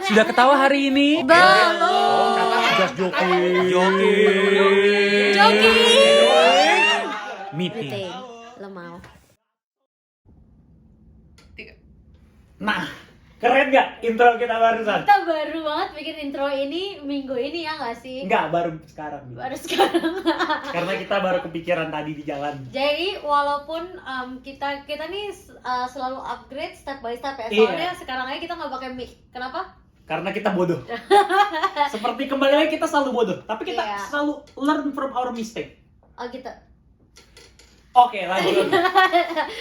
Sudah ketawa hari ini? Belum. Just joking. Meeting. Lo mau? Nah, keren gak intro kita barusan? Kita baru banget bikin intro ini minggu ini ya nggak sih? Enggak, baru sekarang. Baru sekarang. Karena kita baru kepikiran tadi di jalan. Jadi walaupun kita nih selalu upgrade step by step ya. Iya. Soalnya sekarang aja kita nggak pakai mic. Kenapa? Karena kita bodoh. Seperti kembali lagi kita selalu bodoh. Tapi kita Iya. selalu learn from our mistake. Oh gitu. Oke, lanjut.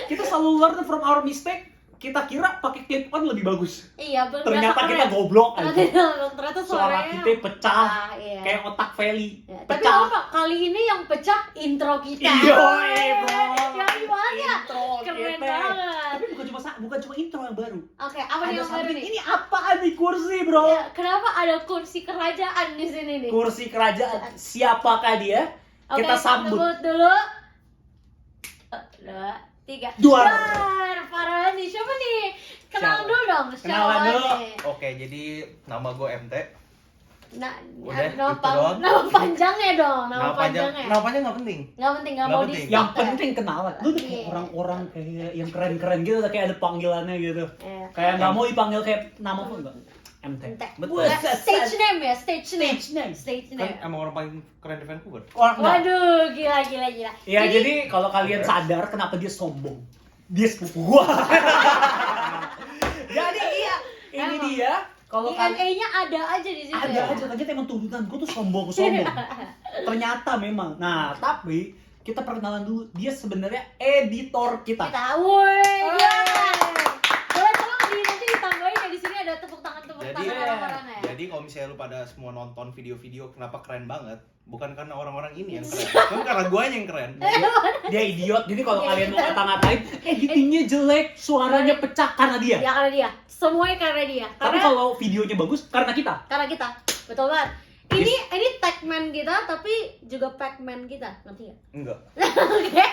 Kita selalu learn from our mistake. Kita kira pakai clip on lebih bagus. Iya, Ternyata kita goblok aja. Ternyata Suara suaranya kita pecah. iya. Kayak otak Feli. Ya, tapi Pecah. apa? Kali ini yang pecah intro kita. Iya, bro. Ya gimana ya? Intro Keren kita. banget. Tapi bukan cuma intro yang baru. Oke, apa nih Ada yang baru something. nih? Ini apaan nih kursi, bro? Ya, kenapa ada kursi kerajaan di sini nih? Kursi kerajaan. Siapakah dia? Oke, Kita sambut. sebut dulu. 2, 3. Duar. Parah nih. Siapa nih? Kenalan Siapa? dulu dong. Kenalan siapa dulu. nih? Oke, jadi nama gue MT. Nah, Udah, nama, itu doang. nama panjangnya dong. Nama panjangnya. Nama panjang nggak penting. Nggak penting, nggak Nggak mau penting. di Yang penting kenalan. Lu udah kayak Iya. orang-orang kayak yang keren-keren gitu, kayak ada panggilannya gitu. Iya. Kayak nggak mau dipanggil kayak nama pun enggak. MT. Betul. Nah, stage name ya, stage name. Stage name. Stage Kan name. emang orang paling keren di Vancouver. Orang enggak. Waduh, gila. Ya jadi kalau kalian sadar kenapa dia sombong, dia sepupu gua. Jadi iya, ini Emang. dia. Kalau kalian DNA-nya ada aja di situ. ada ya? aja, ternyata emang turunan gua tuh sombong. Ternyata memang. Nah, tapi kita perkenalan dulu. Dia sebenarnya editor kita. Kita, woi, gila. Boleh tolong nanti ditambahin ya di sini ada tepuk tangan Jadi, orang-orang ya. jadi kalau misalnya lu pada semua nonton video-video kenapa keren banget, bukan karena orang-orang ini yang keren, kan karena guanya yang keren. Dia idiot. Jadi kalau Iya, kalian mau gitu. ngata-ngatain, editingnya jelek, suaranya pecah karena dia. Ya karena dia. Semuanya karena dia. Tapi Karena kalau videonya bagus karena kita. kita. Betul banget. Ini tagman kita tapi juga pacman kita, ngerti nggak? Enggak. Oke.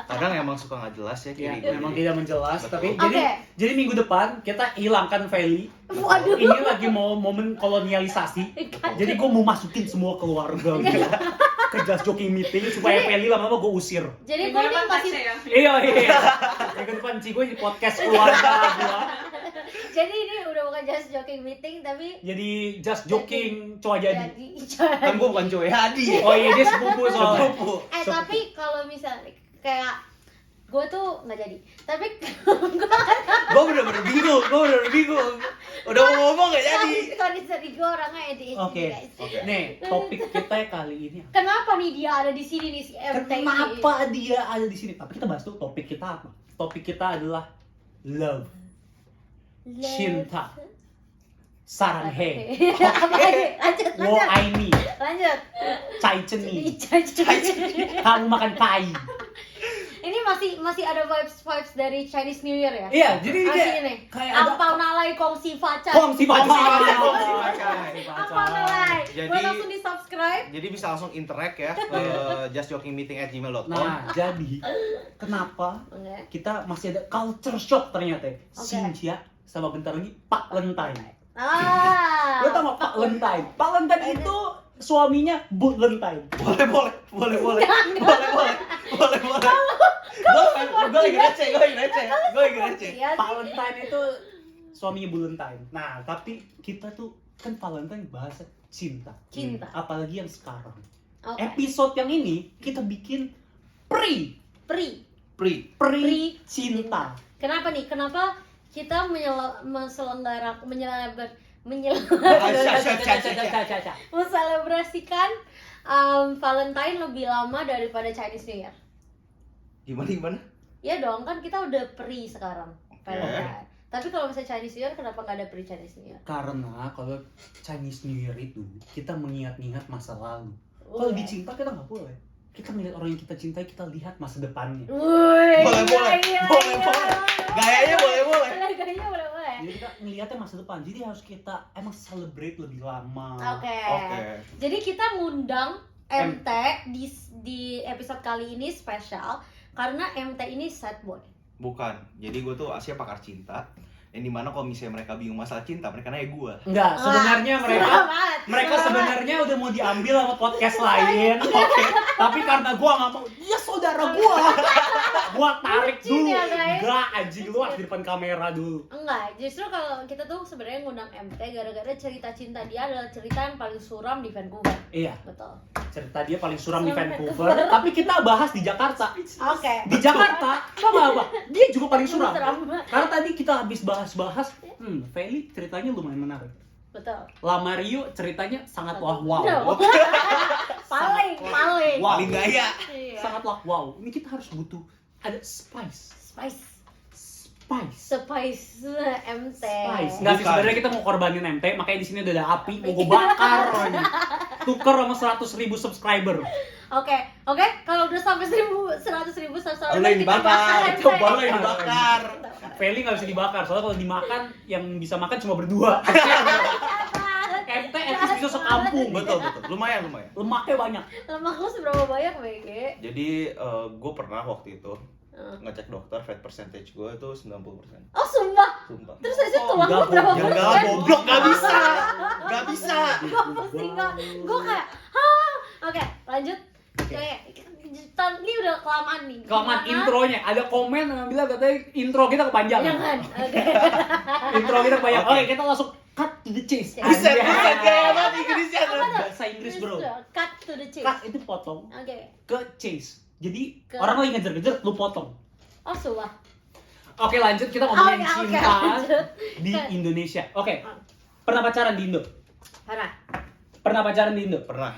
Kadang emang suka nggak jelas ya Ya, kiri gue. memang tidak menjelas. Betul. Tapi Oke. jadi minggu depan kita hilangkan Feli. Waduh. Ini lagi mau momen kolonialisasi. Jadi gue mau masukin semua keluarga gitu ke Just Joking Meeting supaya Feli lama-lama gue usir. Jadi gue nih masih Iya. Minggu depan sih gue di podcast keluarga gue. jadi ini udah bukan just joking meeting tapi Jadi Just Joking coba jadi. Kan gue bukan cowok Hadi. Oh iya dia sepupu soalnya. Sepupu. tapi kalau misalnya kayak gue tuh nggak jadi. Tapi Gue bener-bener bingung. Udah mau ngomong nggak jadi. sorry gue orangnya ADHD Oke. guys. Oke. Nih, topik kita kali ini. Kenapa nih dia ada di sini nih si MT ini? Kenapa dia ada di sini? Tapi kita bahas tuh topik kita apa? Topik kita adalah love, cinta, saranghe, Apa lagi? Lanjut. wo aini, Lanjut. cai ceni, Chinese. kamu makan pai. Ini masih ada vibes dari Chinese New Year ya? Iya, jadi Masih kayak ini. kayak ada Ampau nalai kongsi faca. kongsi baca. Ampau nalai. Jadi- Boleh langsung di subscribe. Jadi bisa langsung interact ya ke justjokingmeeting@gmail.com. Nah, jadi kenapa Oke. kita masih ada culture shock ternyata? Sinja sama bentar lagi Pak Lentine. Ah. Lo tau gak Pak Lentine? Pak Lentine itu suaminya Bu Lentine. Boleh. Gue lagi receh. Iya Pak sih. Lentine itu suaminya Bu Lentine. Nah, tapi kita tuh kan Valentine bahasa cinta. Cinta. Apalagi yang sekarang. Oke. Episode yang ini kita bikin pre Pri. cinta. Kenapa nih? Kenapa kita menselebrasikan Valentine lebih lama daripada Chinese New Year? Gimana? Ya dong, kan kita udah pre sekarang Oke. Valentine. Tapi kalau misalnya Chinese New Year, kenapa nggak ada pre Chinese New Year? Karena kalau Chinese New Year itu kita mengingat-ingat masa lalu. Kalau di cinta kita nggak boleh. Kita melihat orang yang kita cintai, kita lihat masa depannya. Woi, Boleh. Gayanya boleh. Gayanya boleh. Jadi kita ngelihatnya masa depan. Jadi harus kita emang celebrate lebih lama. Oke. Oke. Jadi kita ngundang MT di episode kali ini spesial karena MT ini sad boy. Bukan. Jadi gue tuh Asia pakar cinta. yang dimana kalau misalnya mereka bingung masalah cinta, mereka nanya gue. Enggak, sebenarnya mereka sebenarnya udah mau diambil sama podcast lain. Oke. Tapi karena gua nggak mau, dia saudara gua tarik Bucin dulu. ya, guys. Enggak, anjing lu harus di depan kamera dulu. Enggak, justru kalau kita tuh sebenarnya ngundang MT gara-gara cerita cinta dia adalah cerita yang paling suram di Vancouver. Iya, Betul. cerita dia paling suram di Suram Vancouver, Vancouver. tapi kita bahas di Jakarta. Oke. Di Jakarta, tau gak apa? Dia juga paling suram. Suram. Karena tadi kita habis bahas-bahas, Feli ceritanya lumayan menarik. Betul. Lamario ceritanya sangat wow. Paling. Wow. Paling gaya. Iya. Sangat wow. Ini kita harus butuh ada spice. Spice MT. Spice. Enggak sih, Bukan. sebenarnya kita mau korbanin MT, makanya di sini udah ada api, mau gue bakar ini. Tuker sama 100.000 subscriber. Oke, kalau udah sampai 100.000 subscriber Boleh dibakar. MT. Coba Boleh dibakar. Feli nggak bisa dibakar, soalnya kalau dimakan yang bisa makan cuma berdua. MT etis bisa sekampung. Betul. Lumayan. Lemaknya banyak. Lemak lu seberapa banyak, BG? Jadi gue pernah waktu itu ngecek dokter, fat percentage gue itu 90%. Oh, sumpah. Terus saya tulang lu Enggak, berapa goblok. Ya persen? enggak, goblok, gak bisa. Gak bisa. Gue pusing banget. Gue kayak, Oke, lanjut. Kayak, ini udah kelamaan nih. Kelamaan Gimana? intronya, ada komen yang bilang katanya intro kita kepanjangan. Jangan. Oke. Intro kita kepanjangan. Oke. Oke, kita langsung cut to the chase. Buset, Anjay. gaya banget Inggrisnya. Bahasa Inggris, bro. Cut to the chase. Cut itu potong Oke. ke chase. Jadi Ke- orang lagi ngejar-ngejar, lu potong. Oh, sumpah. Oke, lanjut kita ngomongin Oke, cinta lanjut. di Indonesia. Oke. Ah. Pernah pacaran di Indo? Parah. Pernah pacaran di Indo? Pernah.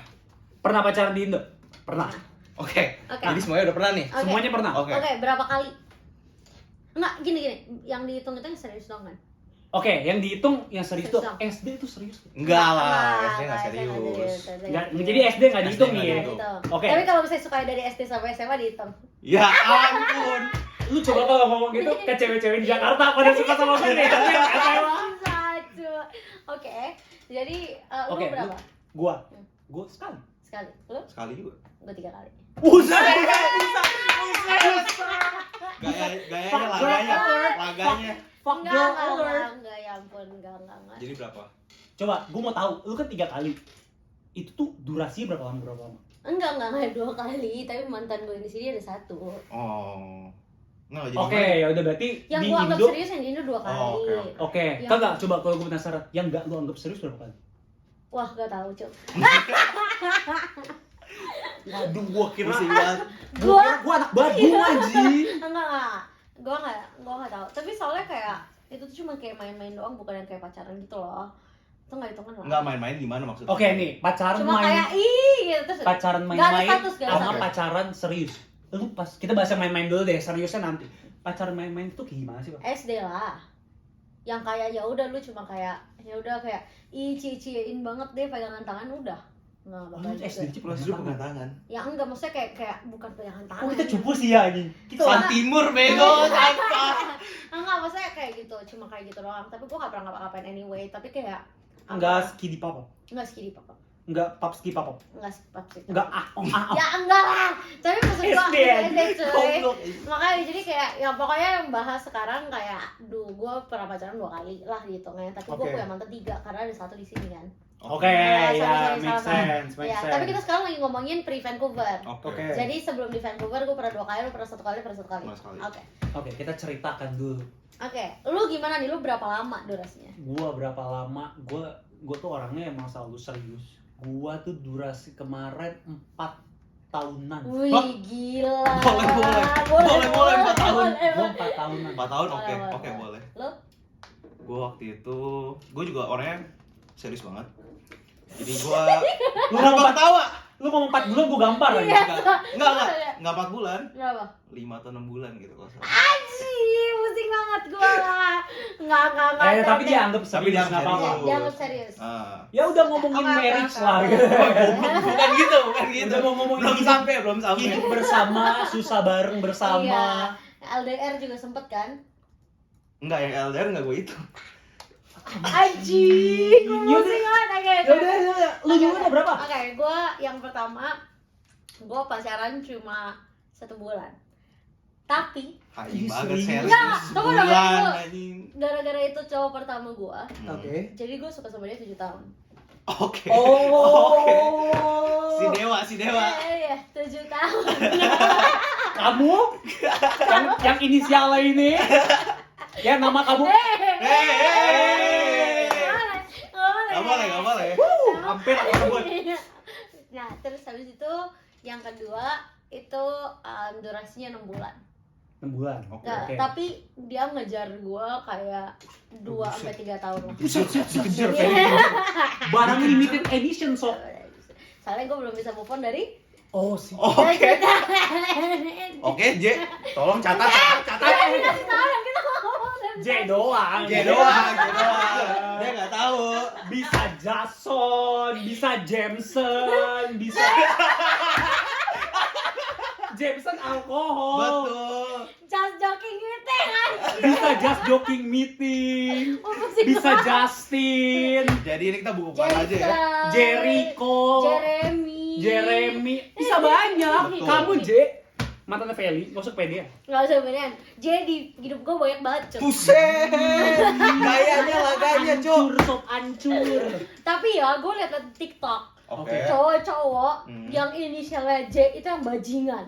Pernah pacaran di Indo? Pernah. Oke. Oke. Jadi semuanya udah pernah nih. Oke. Semuanya pernah. Oke. Oke, berapa kali? Enggak, gini. Yang dihitung itu yang serius dong kan? Oke, yang dihitung yang serius tuh Serius dong. SD itu serius. Enggak lah, Enggak, SD nggak serius. Nggak, jadi SD nggak dihitung SD nih. nggak Ya. dihitung. Oke. Tapi kalau misalnya suka dari SD sampai SMA dihitung. Ya ampun. Lu coba kalau ngomong gitu ke cewek-cewek di Jakarta pada suka sama gue nih. Satu. Oke. Jadi lu Oke, berapa? Gua sekali. Sekali. Lu? Sekali juga. Gua 3 kali. Buset. Laganya. Fuck girl alert. Enggak, ya ampun, enggak. Jadi berapa? Coba, gua mau tahu, lu kan 3 kali. Itu tuh durasi berapa lama? Enggak 2 kali, tapi mantan gue di sini ada 1. Oh. Nggak jadi. Oke, ya udah berarti Yang di gua anggap Indo. serius yang di Indo 2 kali. Oh, oke. Oke, Yang- kagak coba kalau gua penasaran, yang enggak lu anggap serius berapa kali? Wah, enggak tahu, Cuk. Waduh, gua kira Pusing banget. gua anak Badung anjing. Enggak. Gua enggak tahu. Tapi soalnya kayak itu tuh cuma kayak main-main doang, bukan yang kayak pacaran gitu loh. Itu enggak hitungan lah. Enggak main-main gimana maksudnya? Oke nih, pacaran Cuma main. kayak gitu terus. Pacaran Nggak ada main-main status, nggak ada sama status. pacaran serius. Lu pas kita bahas yang main-main dulu deh, seriusnya nanti. Pacaran main-main itu kayak gimana sih, Pak? SD lah. Yang kayak ya udah lu cuma kayak ya udah kayak ciin banget deh pegangan tangan udah. Nggak bakal Oh, juga. SD aja Plus lu pegang tangan. Ya enggak maksudnya kayak bukan pegangan tangan. Oh, kita cupu sih ya anjing. Kita San Timur bego, sampah. Enggak, maksudnya kayak gitu, cuma kayak gitu doang. Tapi gua gak pernah ngapa-ngapain anyway, tapi kayak enggak skidi papap. enggak skidi papa. Enggak pap ski papap. Enggak pap sih. Enggak ah. Ya enggak lah. Tapi maksud gua SD aja. cuy. Goblok. Makanya jadi kayak ya pokoknya yang bahas sekarang kayak gue pernah pacaran 2 kali lah hitungnya, tapi gue Oke. punya mantan 3 karena ada 1 di sini kan. Oke, Ya, ya, sorry, make salah. sense, make Ya, sense. tapi kita sekarang lagi ngomongin pre Vancouver. Oke. Jadi sebelum di Vancouver gue pernah 2 kali, lu pernah 1 kali, pernah 1 kali. Pernah sekali. Oke. Oke, kita ceritakan dulu. Oke, lu gimana nih? Lu berapa lama durasinya? Gua berapa lama? Gua tuh orangnya emang selalu serius. Gua tuh durasi kemarin 4 tahunan. Wih, Hah? gila. Boleh, 4 tahun. Gua 4 tahunan. 4 tahun Boleh, oke, boleh, oke boleh. boleh. Lu? Gue waktu itu, gue juga orangnya serius banget. Jadi gue Lu ngomong 4 ketawa. Lu ngomong 4 bulan gua gampar lagi. Iya. Enggak 4 bulan, Berapa? 5 atau 6 bulan gitu kalau salah. Anjir, pusing banget gua. Enggak. Tapi dia anggap Tapi serius dia enggak apa-apa. serius. Dianggap serius. Ah. Ya udah ngomongin Oke, marriage oke, lah oke. gitu. Bukan gitu, bukan gitu. Udah mau ngomongin Belum sampai. hidup bersama, susah bareng bersama. Iya. LDR juga sempet kan? Enggak, yang LDR enggak gue itu. Anjing, gua Yaudah. pusing banget. Oke. Ya udah, lu dulu udah berapa? Oke, gua yang pertama gua pacaran cuma 1 bulan. Tapi Hai Ih, banget serius? serius. Enggak, tunggu dong, Sebulan, tunggu. anjing. gara-gara itu cowok pertama gua, Oke. jadi gua suka sama dia 7 tahun. Oke. Oh. Oke. Si dewa. Iya, 7 tahun. Kamu yang inisialnya ini ya nama kamu Gak boleh. hampir aku sebut. Nah, terus habis itu yang kedua itu durasinya 6 bulan. 6 bulan. Oke. Nah, Oke. tapi dia ngejar gua kayak 2-3 tahun lah. Buset, dikejar Iya. kayak barang limited edition sok. Soalnya gua belum bisa move on dari Oh sih. Oke. Oke, J. Tolong catat. Dikasih tahu yang kita ngomong. J doang. J doang. Dia nggak tahu. Bisa Jason, bisa Jameson, bisa Jameson alkohol. Betul. Just joking gitu kan. Bisa just joking meeting. Bisa Justin, Jadi ini kita bukukan aja ya. Jericho, Jeremy. bisa banyak. Betul. Kamu J, mantannya Feli, gak usah pede ya. Nggak usah beneran. Jadi hidup gue banyak banget, Cuk. Buset. Gayanya laganya, Cok. Ancur, sob ancur. Tapi ya, gue liat di TikTok Oke. cowok-cowok Hmm. yang inisialnya J itu yang bajingan.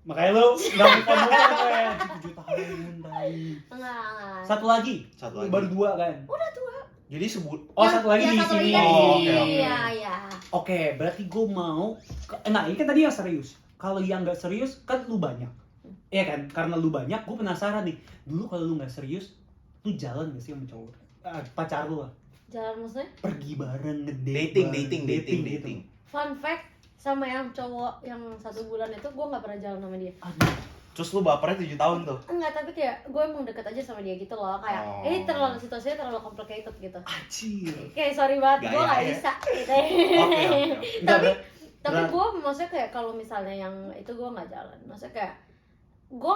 Makanya lu gak mau gue 7 tahun baik. Enggak. Satu lagi, Satu lagi. baru 2 kan. Udah tua. Jadi sebut. Oh, satu lagi di Yang satu sini. lagi Oh, di oke, sini. oke. Iya, iya. Oke, berarti gue mau nah ini kan tadi yang serius. Kalau yang gak serius kan lu banyak. Iya kan? Karena lu banyak, gue penasaran nih. Dulu kalau lu gak serius, lu jalan gak sih sama cowok? Pacar lu lah. Jalan maksudnya? Pergi bareng, ngedate Dating. gitu. Fun fact, sama yang cowok yang 1 bulan itu gue nggak pernah jalan sama dia. Aduh, Terus lu bapernya 7 tahun tuh. Enggak, tapi kayak gue emang deket aja sama dia gitu loh. Kayak Oh. ini terlalu situasinya terlalu complicated gitu. anjir. Kayak sorry banget, gue Gaya nggak ya. bisa gitu. Oke. Enggak, Tapi berat. gue maksudnya kayak kalau misalnya yang itu gue nggak jalan. Maksudnya kayak gue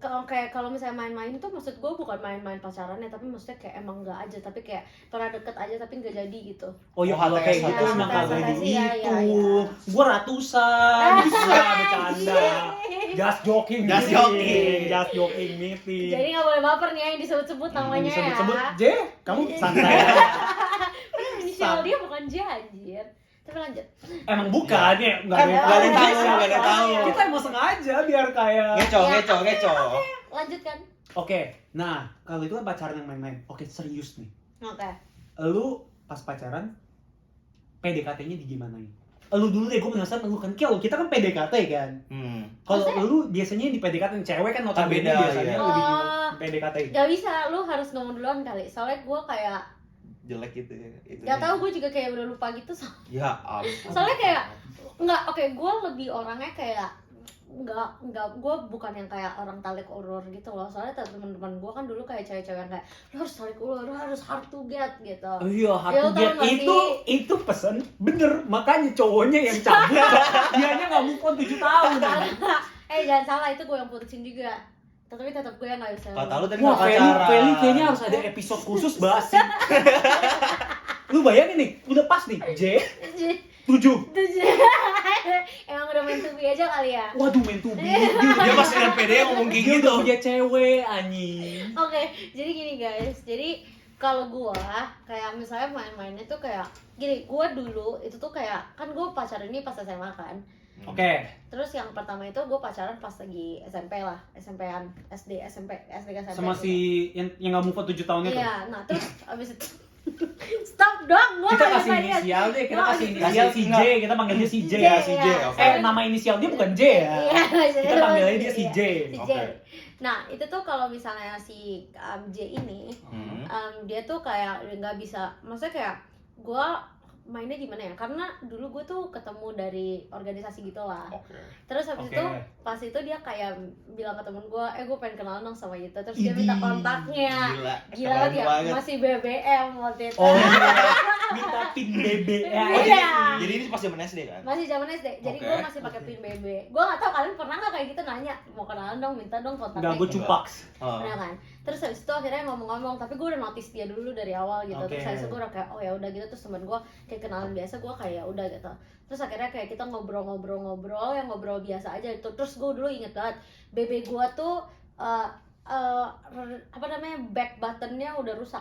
kalau misalnya main-main tuh maksud gue bukan main-main pacarannya, tapi maksudnya kayak emang nggak aja, tapi kayak pernah deket aja tapi nggak jadi gitu. Oh ya Oh, kalau kayak HTS, gitu ya, emang HTS, kagak di iya, itu. iya, iya. Gua ratusan, bisa bercanda. Just joking Just meeting. joking. Just joking meeting. Jadi nggak boleh baper nih yang disebut-sebut namanya Disebut-sebut ya. J, kamu santai aja. Padahal inisial dia bukan J anjir. Tapi lanjut. Emang bukan ya, nggak Kan ada nggak ada yang tahu, tahu. nggak ada tahu. Kita emang sengaja biar kayak. Ngeco. Lanjut kan? Oke, nah kalau itu kan pacaran yang main-main. Oke, serius nih. Oke. Lu pas pacaran, PDKT-nya digimanain? Lu dulu deh, gue penasaran lu kan. Kalau kita kan PDKT kan. Kalau Maksudnya? lu biasanya di PDKT cewek kan notabene beda, biasanya iya. lebih Oh. PDKT. Gak bisa, lu harus ngomong duluan kali. Soalnya gue kayak Jelek gitu ya. Itu gak tau, gue juga kayak udah lupa gitu. Ya ampun. Soalnya kayak nggak, oke, gue lebih orangnya kayak nggak, gue bukan yang kayak orang tarik ulur gitu loh. Soalnya teman-teman gue kan dulu kayak cewek-cewek yang kayak lu harus tarik ulur, lu harus hard to get gitu. Oh iya, hard Ya, to lu get. tau gak Itu pesan bener. Makanya cowoknya yang cabut. Dianya nggak move on 7 tahun. Jangan salah, itu gue yang putusin juga. Tapi tetap gue yang nggak bisa. Kata lu tadi Wah, nggak Feli pacaran. kayaknya harus ada episode khusus bahas sih. Lu bayangin nih, udah pas nih, J 7. Emang udah main tubi aja kali ya. Waduh, main to be. Dia masih dengan pede ngomong kayak Dia gitu. udah punya cewek, anjing. Oke, jadi gini guys. Jadi kalau gua kayak misalnya main-mainnya tuh kayak gini, gua dulu itu tuh kayak kan gua pacaran ini pas SMA kan. Oke. Terus yang pertama itu gua pacaran pas lagi SMP lah, SMP-an, SD ke SMP. Sama gitu. si yang nggak move on 7 tahun itu. Iya, nah terus abis itu stop dong, gua Kita nggak kasih bisa lihat. inisial deh, kita Nggak, kasih kasih- inisial si J, kita panggilnya si J. Ya, si J, iya. oke. Nama inisial dia bukan J ya. Iya, Kita panggilnya dia si J. Si J. Oke. Nah, itu tuh kalau misalnya si J ini dia tuh kayak nggak bisa, maksudnya kayak gue mainnya gimana ya, karena dulu gue tuh ketemu dari organisasi gitu lah. Oke. Terus habis Oke. itu pas itu dia kayak bilang ke temen gue, gue pengen kenalan dong sama gitu. Terus dia minta Idih. kontaknya. Gila. Gila keren banget ya, banget. masih BBM waktu itu. Oh iya. minta pin BB ya. Iya. Jadi ini pas zaman SD kan? Masih zaman SD, jadi Oke. gue masih pakai pin BB. Gue nggak tahu kalian pernah nggak kayak gitu nanya, mau kenalan dong, minta dong kontaknya. Enggak, gue cupaks. Pernah kan? Terus habis itu akhirnya ngomong-ngomong, tapi gue udah notice dia dulu dari awal gitu. Oke. Terus habis itu gue udah kayak oh ya udah gitu, terus temen gue kayak kenalan biasa, gue kayak ya udah gitu. Terus akhirnya kayak kita ngobrol-ngobrol yang ngobrol biasa aja itu. Terus gue dulu inget banget BB gue tuh apa namanya back buttonnya udah rusak.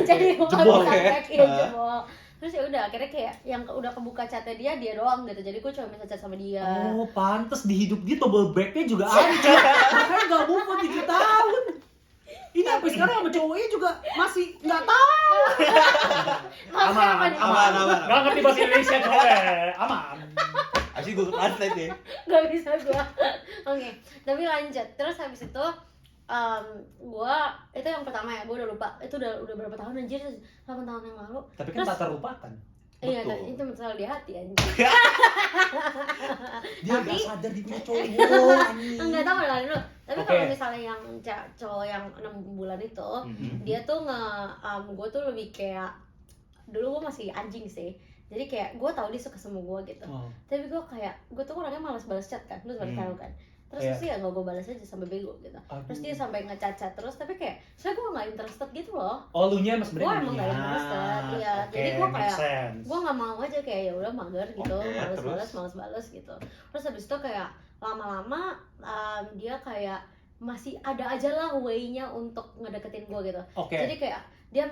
Jadi gue nggak Jebol, bisa ya? back in, jebol. Terus ya udah akhirnya kayak yang udah kebuka chatnya dia doang gitu. Jadi gue cuma bisa chat sama dia. Oh, pantes di hidup dia tombol back-nya juga ada. Makanya enggak move on 7 tahun. Ini sampai sekarang sama cowoknya juga masih enggak tahu. Maksudnya apa nih? aman. Enggak ngerti bahasa Indonesia cowok. Aman. Asli gue translate ya. Gak bisa gua. Oke, tapi lanjut. Terus habis itu gua itu yang pertama ya, gua udah lupa. Itu udah berapa tahun anjir? 8 tahun yang lalu. Tapi kan Terus- tak terlupakan. Iya, Betul. itu masalah di hati anjir. Dia Tapi- enggak sadar dia punya cowok. anjing. Enggak tahu lah dulu. Tapi Oke. kalau misalnya yang cowok yang 6 bulan itu, Mhm. dia tuh gua tuh lebih kayak dulu gua masih anjing sih. Jadi kayak gue tahu dia suka sama gue gitu. Oh. Tapi gue tuh orangnya malas balas chat kan, lu baru tahu kan. Terus Iya. sih ya nggak gue balas aja sampai bego gitu. Terus dia sampai ngecacat terus, tapi kayak soalnya gue nggak interested gitu loh. Oh, lu nya emang Gue sebenarnya emang nggak interested, iya. Oke, Jadi gue make kayak sense. gue nggak mau aja kayak ya udah mager gitu, Oke, malas balas gitu. Terus habis itu kayak lama-lama dia kayak masih ada aja lah way-nya untuk ngedeketin gue gitu. Oke. Jadi kayak dia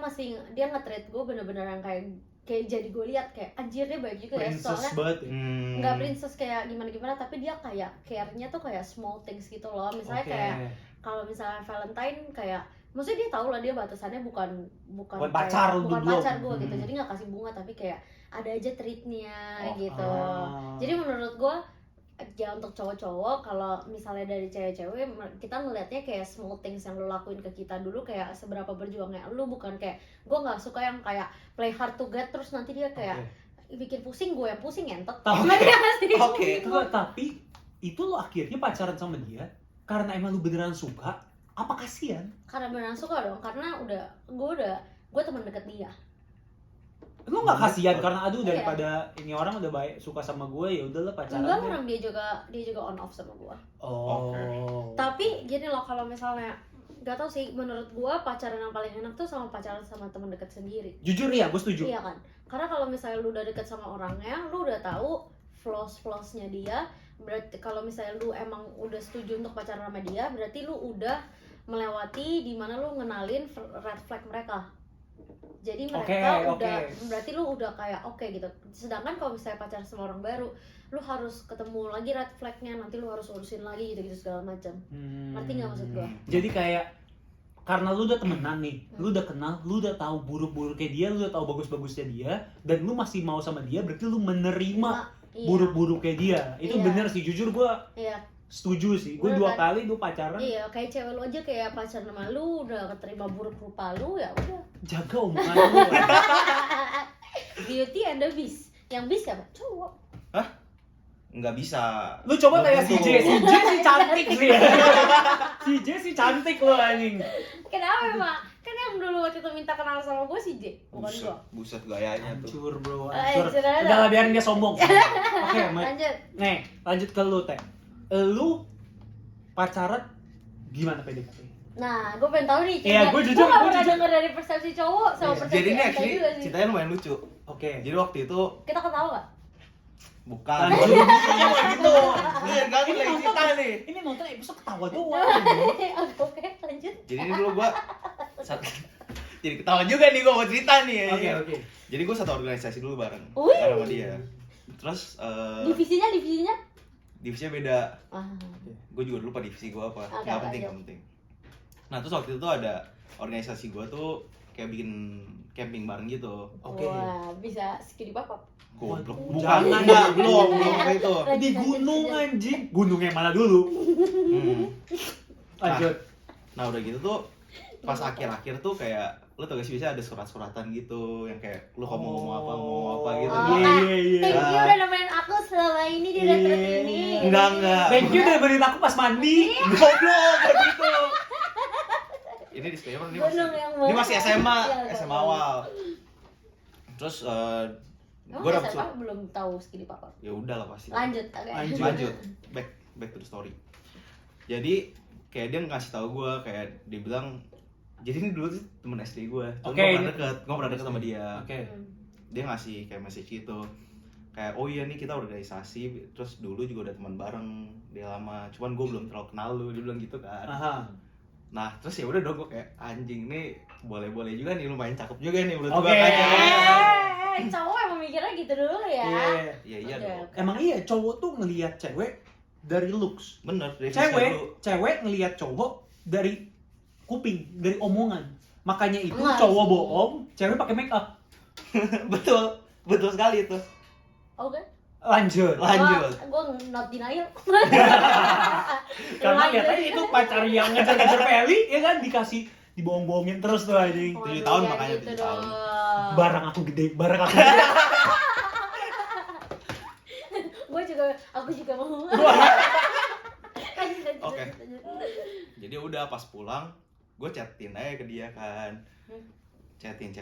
nge-treat gue bener-bener yang kayak jadi gue lihat kayak anjir dia baik juga ya, Princess soalnya banget ya. nggak princess kayak gimana tapi dia kayak care-nya tuh kayak small things gitu loh. Misalnya Oke. kayak kalau misalnya Valentine kayak maksudnya dia tahu lah dia batasannya bukan Bukan pacar lu bukan belum. pacar gue gitu. Hmm. Jadi nggak kasih bunga tapi kayak ada aja treatnya Oh, gitu. Jadi menurut gue ya untuk cowok-cowok, kalau misalnya dari cewek-cewek kita ngelihatnya kayak small things yang lo lakuin ke kita dulu kayak seberapa berjuangnya lu, bukan kayak gue nggak suka yang kayak play hard to get terus nanti dia kayak bikin pusing, gue yang pusing entot. Tapi- Oke. Tapi itu lo akhirnya pacaran sama dia karena emang lu beneran suka apa kasihan? Karena beneran suka dong, karena gue teman deket dia. Lu nggak kasihan karena aduh Iya. daripada ini orang udah baik suka sama gue ya udahlah pacaran. Enggak, deh. orang dia juga on off sama gue. Oh. Tapi gini loh, kalau misalnya nggak tahu sih, menurut gue pacaran yang paling enak tuh sama pacaran sama teman dekat sendiri. Jujur ya, gue setuju. Iya kan? Karena kalau misalnya lu udah deket sama orangnya, lu udah tahu flaws-flawsnya dia. Berarti kalau misalnya lu emang udah setuju untuk pacaran sama dia, berarti lu udah melewati di mana lu ngenalin red flag mereka. Jadi mereka berarti lu udah kayak oke gitu. Sedangkan kalau misalnya pacaran sama orang baru, lu harus ketemu lagi red flagnya, nanti lu harus urusin lagi gitu segala macam. Ngerti nggak maksud gua? Jadi kayak karena lu udah temenan nih, lu udah kenal, lu udah tahu buruk-buruknya dia, lu udah tahu bagus-bagusnya dia, dan lu masih mau sama dia, berarti lu menerima Iya. buruk-buruknya dia. Itu Iya. bener sih, jujur gue Iya. setuju sih. Gue Bener 2 kan? kali gue pacaran, Iya, kayak cewek lu aja kayak pacaran sama lu udah keterima buruk rupa lu ya udah. jaga omongan lu. Beauty and the Beast. Yang Beast siapa? Cowok. Nggak bisa. Lu coba kayak si Betul. J sih cantik sih. Si J sih cantik lo anjing. Kenapa emang? Kan yang dulu waktu itu minta kenal sama gue si J, bukan gua. Buset gayanya tuh. Hancur bro, Hancur hancur. ada. Udah lah biarin dia sombong. Oke, Lanjut. nih lanjut ke lu Teh. Lu pacaran gimana PDKT? Nah, gue pengen tahu nih. Iya, gua jujur, gak gua pernah jujur. denger dari persepsi cowok sama persepsi Jadi ini Anta actually juga sih. ceritanya lumayan lucu. Oke. Jadi waktu itu Kita ketawa gak? bukan. Lanjut. Gitu. Lihat kan lagi cerita nih. Ini nonton episode ketawa doang. Oke, lanjut. Jadi ini dulu gua jadi ketawa juga nih gua mau cerita nih. Oke. Jadi gua satu organisasi dulu bareng Wih. sama dia. Terus Divisinya? divisinya beda. Ah, Gue juga lupa divisi gue apa. Oke, Nggak penting, lanjut. nggak penting. Nah terus waktu itu tuh ada organisasi gue tuh kayak bikin camping bareng gitu. Oke. wah, bisa skip bapak. Goblok. Waduh, Bukan, jangan. enggak, belum kayak itu. Di gunung anjing. Gunungnya mana dulu? Lanjut. Nah udah gitu tuh pas akhir-akhir tuh kayak lu tau gak sih biasanya ada surat-suratan gitu yang kayak lu mau ngomong apa gitu. Oh, Iya. Thank you udah nemenin aku selama ini di retret ini. Enggak. Thank you udah beri aku pas mandi. Goblok kayak gitu. Ini disclaimer ini Gunung yang masih SMA, Iya, SMA awal. Terus Emang gue udah dapet siapa belum tahu skidi papa. ya udah lah pasti. Lanjut, oke. Lanjut. Back to the story. Jadi kayak dia ngasih tahu gue, kayak dia bilang, jadi ini dulu tuh temen SD gue. Oke. Gue pernah deket sama dia. Oke. Dia ngasih kayak message gitu. Kayak oh iya nih kita organisasi, terus dulu juga udah teman bareng dia lama. Cuman gue belum terlalu kenal lu, dia bilang gitu kan. Aha. Nah terus ya udah dong gue kayak anjing nih boleh juga nih, lumayan cakep juga nih menurut Oke. gue kan. Cowok emang mikirnya gitu dulu ya. Iya. Iya Oke, dong. oke. Emang iya cowok tuh ngelihat cewek dari looks. Bener. Dari fisik dulu. Cewek ngelihat cowok dari kuping, dari omongan. Makanya itu Enggak cowok sih. bohong, cewek pakai make up. betul sekali itu. Oke. Lanjut. Gue not denial. Karena Lanjut. lihatnya itu pacar yang ngejar-ngejar Feli, ya kan dikasih dibohong-bohongin terus tuh anjing. 7 tahun Waduh, makanya, gitu 7 tahun. dong. Barang aku gede. Aku juga mau. Oke. Jadi udah pas pulang, gue chatin aja ke dia kan. Chatin,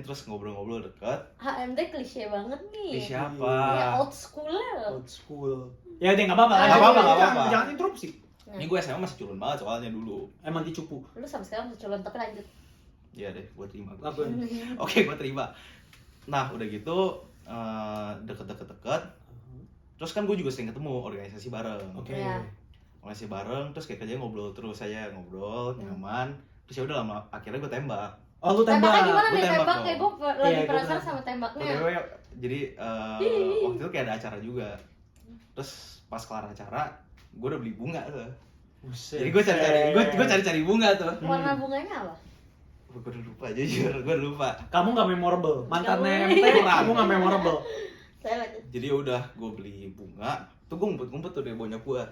terus ngobrol-ngobrol deket. HMD klise banget nih. Di siapa? Ya old school lah. Old school. Ya udah nggak apa-apa. Nggak apa-apa. Jangan interupsi. Ini gue SMA masih culun banget soalnya dulu. Emang dicupu. Lu sama sekarang masih culun, tapi lanjut. Iya deh, gue terima. Lakuin. Oke, gue terima. Nah, udah gitu deket. Terus kan gue juga sering ketemu organisasi bareng. Oke. Iya. Organisasi bareng, terus kayak kerjanya ngobrol terus, saya ngobrol nyaman. Terus ya udah lama, akhirnya gue tembak. Oh lu Tembaknya tembak. gimana Gua nih tembak tembak? dong. Kayak gue Iya, lagi gua penasaran tembak. sama tembaknya. OTW, jadi waktu itu kayak ada acara juga. Terus pas kelar acara, gue udah beli bunga tuh. Buset. Jadi gue cari bunga tuh. Warna bunganya apa? Gue udah lupa, jujur, gue udah lupa. Kamu nggak memorable. Mantannya Nggak MT, boleh. kamu nggak memorable. Saya lanjut. Jadi udah gue beli bunga, tuh gue ngumpet-ngumpet tuh dari bonyok gue.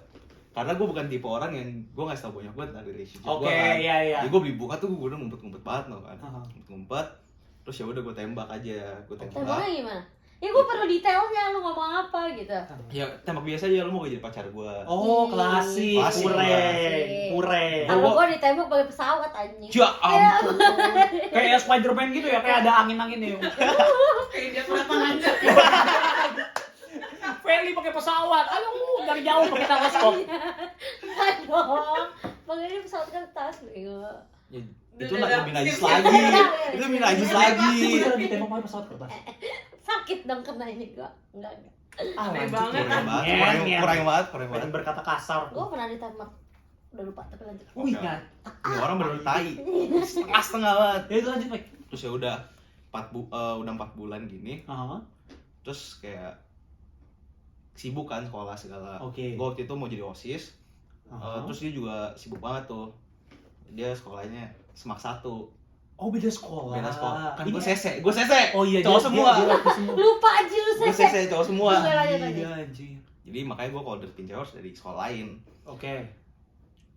Karena gue bukan tipe orang yang gue ngasih tau bonyok gue tentang relationship Oke, gue kan. iya. Jadi gue beli bunga tuh gue udah ngumpet-ngumpet banget loh kan. Aha. Ngumpet, terus ya udah gue tembak aja, gue tembak. Tembaknya gimana? Ya gue perlu detailnya, lu ngomong apa gitu. Ya tembak biasa aja, lu mau gak jadi pacar gue. Oh, klasik. Klasik. Kureng. Kalau gue ditembak pakai pesawat anjing. Ya ampun. Kayak Spider-Man gitu ya, kayak ada angin-angin ya. Kayak dia kelihatan aja. Feli pakai pesawat. Aduh, dari jauh pakai teleskop. Aduh, makanya pesawat kan tas bego. Ya, itu lebih najis lagi. Itu lebih najis lagi. Udah ditembak pakai pesawat kertas. Sakit dong kena ini gua. Enggak. Ah, Aneh lanjut. banget. Kurang banget. Pengen berkata kasar. Gua pernah ditembak. Udah lupa tapi lanjut. Wih, ingat. Ini orang bener tai. Setengah banget. Ya itu lanjut, Mike. Terus ya udah 4 bulan gini. Aha. Terus kayak sibuk kan sekolah segala. Oke. Gue waktu itu mau jadi OSIS. Aha. Terus dia juga sibuk banget tuh. Dia sekolahnya Semak 1. Oh, beda sekolah. Beda sekolah. Kan Ini- gue sese. Oh iya, Cowok dia- semua. dia laki semua. Lupa aja lu Gue sese. sese cowok semua. Iya, lanjut, lanjut. Iya, anjir. Jadi makanya gue kalau deketin cewek harus dari sekolah lain. Oke.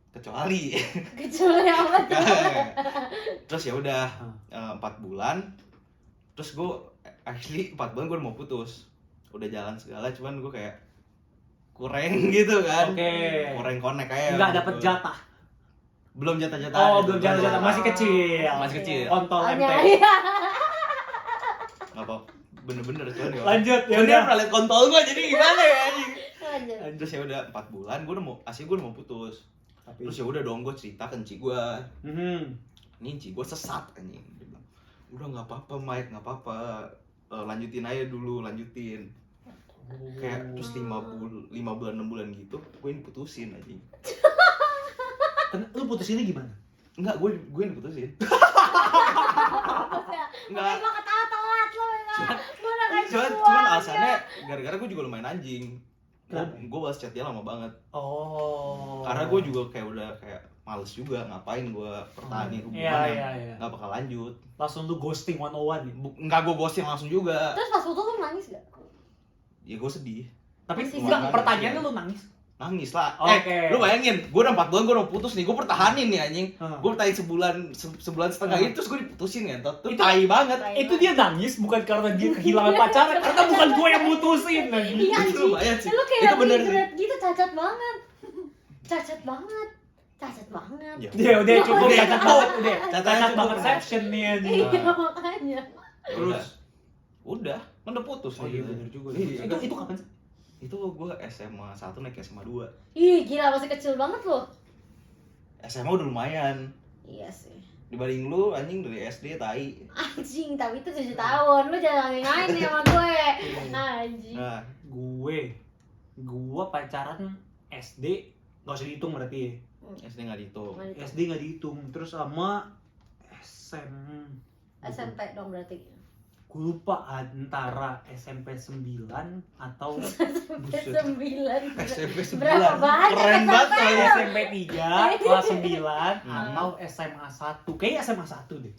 Kecuali Kecuali apa tuh? terus ya udah 4 bulan. Terus gue actually 4 bulan gue udah mau putus. Udah jalan segala, cuman gue kayak kurang gitu kan. Oke. Kurang connect kayak. Enggak dapet jatah. Belum jatah-jatah. Oh, belum jatah-jatah, masih kecil. Masih kecil. Kontol Hanya MT. iya. Enggak apa. Bener-bener cuman ya. Lanjut, ya Cuman dia udah. pernah liat kontol gue, jadi gimana ya anjing. Lanjut. Terus ya udah 4 bulan gue udah mau putus. Tapi Terus ya udah dong gue cerita ke enci gue. Ini enci gue sesat anjing. Dia bilang, "Udah enggak apa-apa, Mike, enggak apa-apa. Lanjutin aja dulu, lanjutin." Kayak terus 5 bulan 6 bulan gitu, gue yang putusin anjing. Lu putusinnya gimana? Enggak, gue yang putusin. Enggak. Emang ketawa telat lo ya. Gua udah kasih Cuman uang, alasannya ya. gara-gara gue juga lumayan anjing. Kenapa? Gue balas chatnya lama banget. Oh. Karena gue juga udah males juga ngapain gue pertahanin hubungan yang Iya. nggak bakal lanjut. Langsung lu ghosting 101 ya. Nggak gue ghosting langsung juga. Terus pas putus lu nangis gak? Ya gue sedih. Tapi Masih enggak, sedih. pertanyaannya lu nangis. Nangis lah. Oke. Lu bayangin, gue udah 4 bulan gue udah putus nih, gue pertahanin nih anjing. Hah. Gue pertahanin sebulan setengah Hah. ini terus gue diputusin kan. Tuh Itu- tai banget. Tai Itu dia nangis bukan karena dia kehilangan pacarnya, karena bukan gue yang mutusin lagi. Iya Itu anjing. lumayan sih. Lu kayak Itu bener sih. regret gitu, cacat banget. Cacat banget. Cacat banget. Ya. Dia udah cukup Udah, cacat cukup. banget udah. Cacat Cacat cukup. banget caption nih anjing. Iya makanya. Ya udah. udah putus. Oh iya benar juga. Iya. Itu kapan sih? Itu gue SMA 1 naik SMA 2. Ih, gila masih kecil banget loh. SMA udah lumayan. Iya sih. Dibanding lu anjing dari SD tai. Anjing, tapi itu 7 tahun. Lu jangan main nih sama gue. Anjing. Nah, Gue pacaran SD nggak usah dihitung berarti ya. SD nggak dihitung. SD nggak dihitung. Terus sama SMP dong berarti. gue lupa antara SMP 9 atau SMP 9. SMP 9. Berapa banyak Keren banget SMP? ya. SMP 3 kelas 9 atau SMA 1. Kayaknya SMA 1 deh.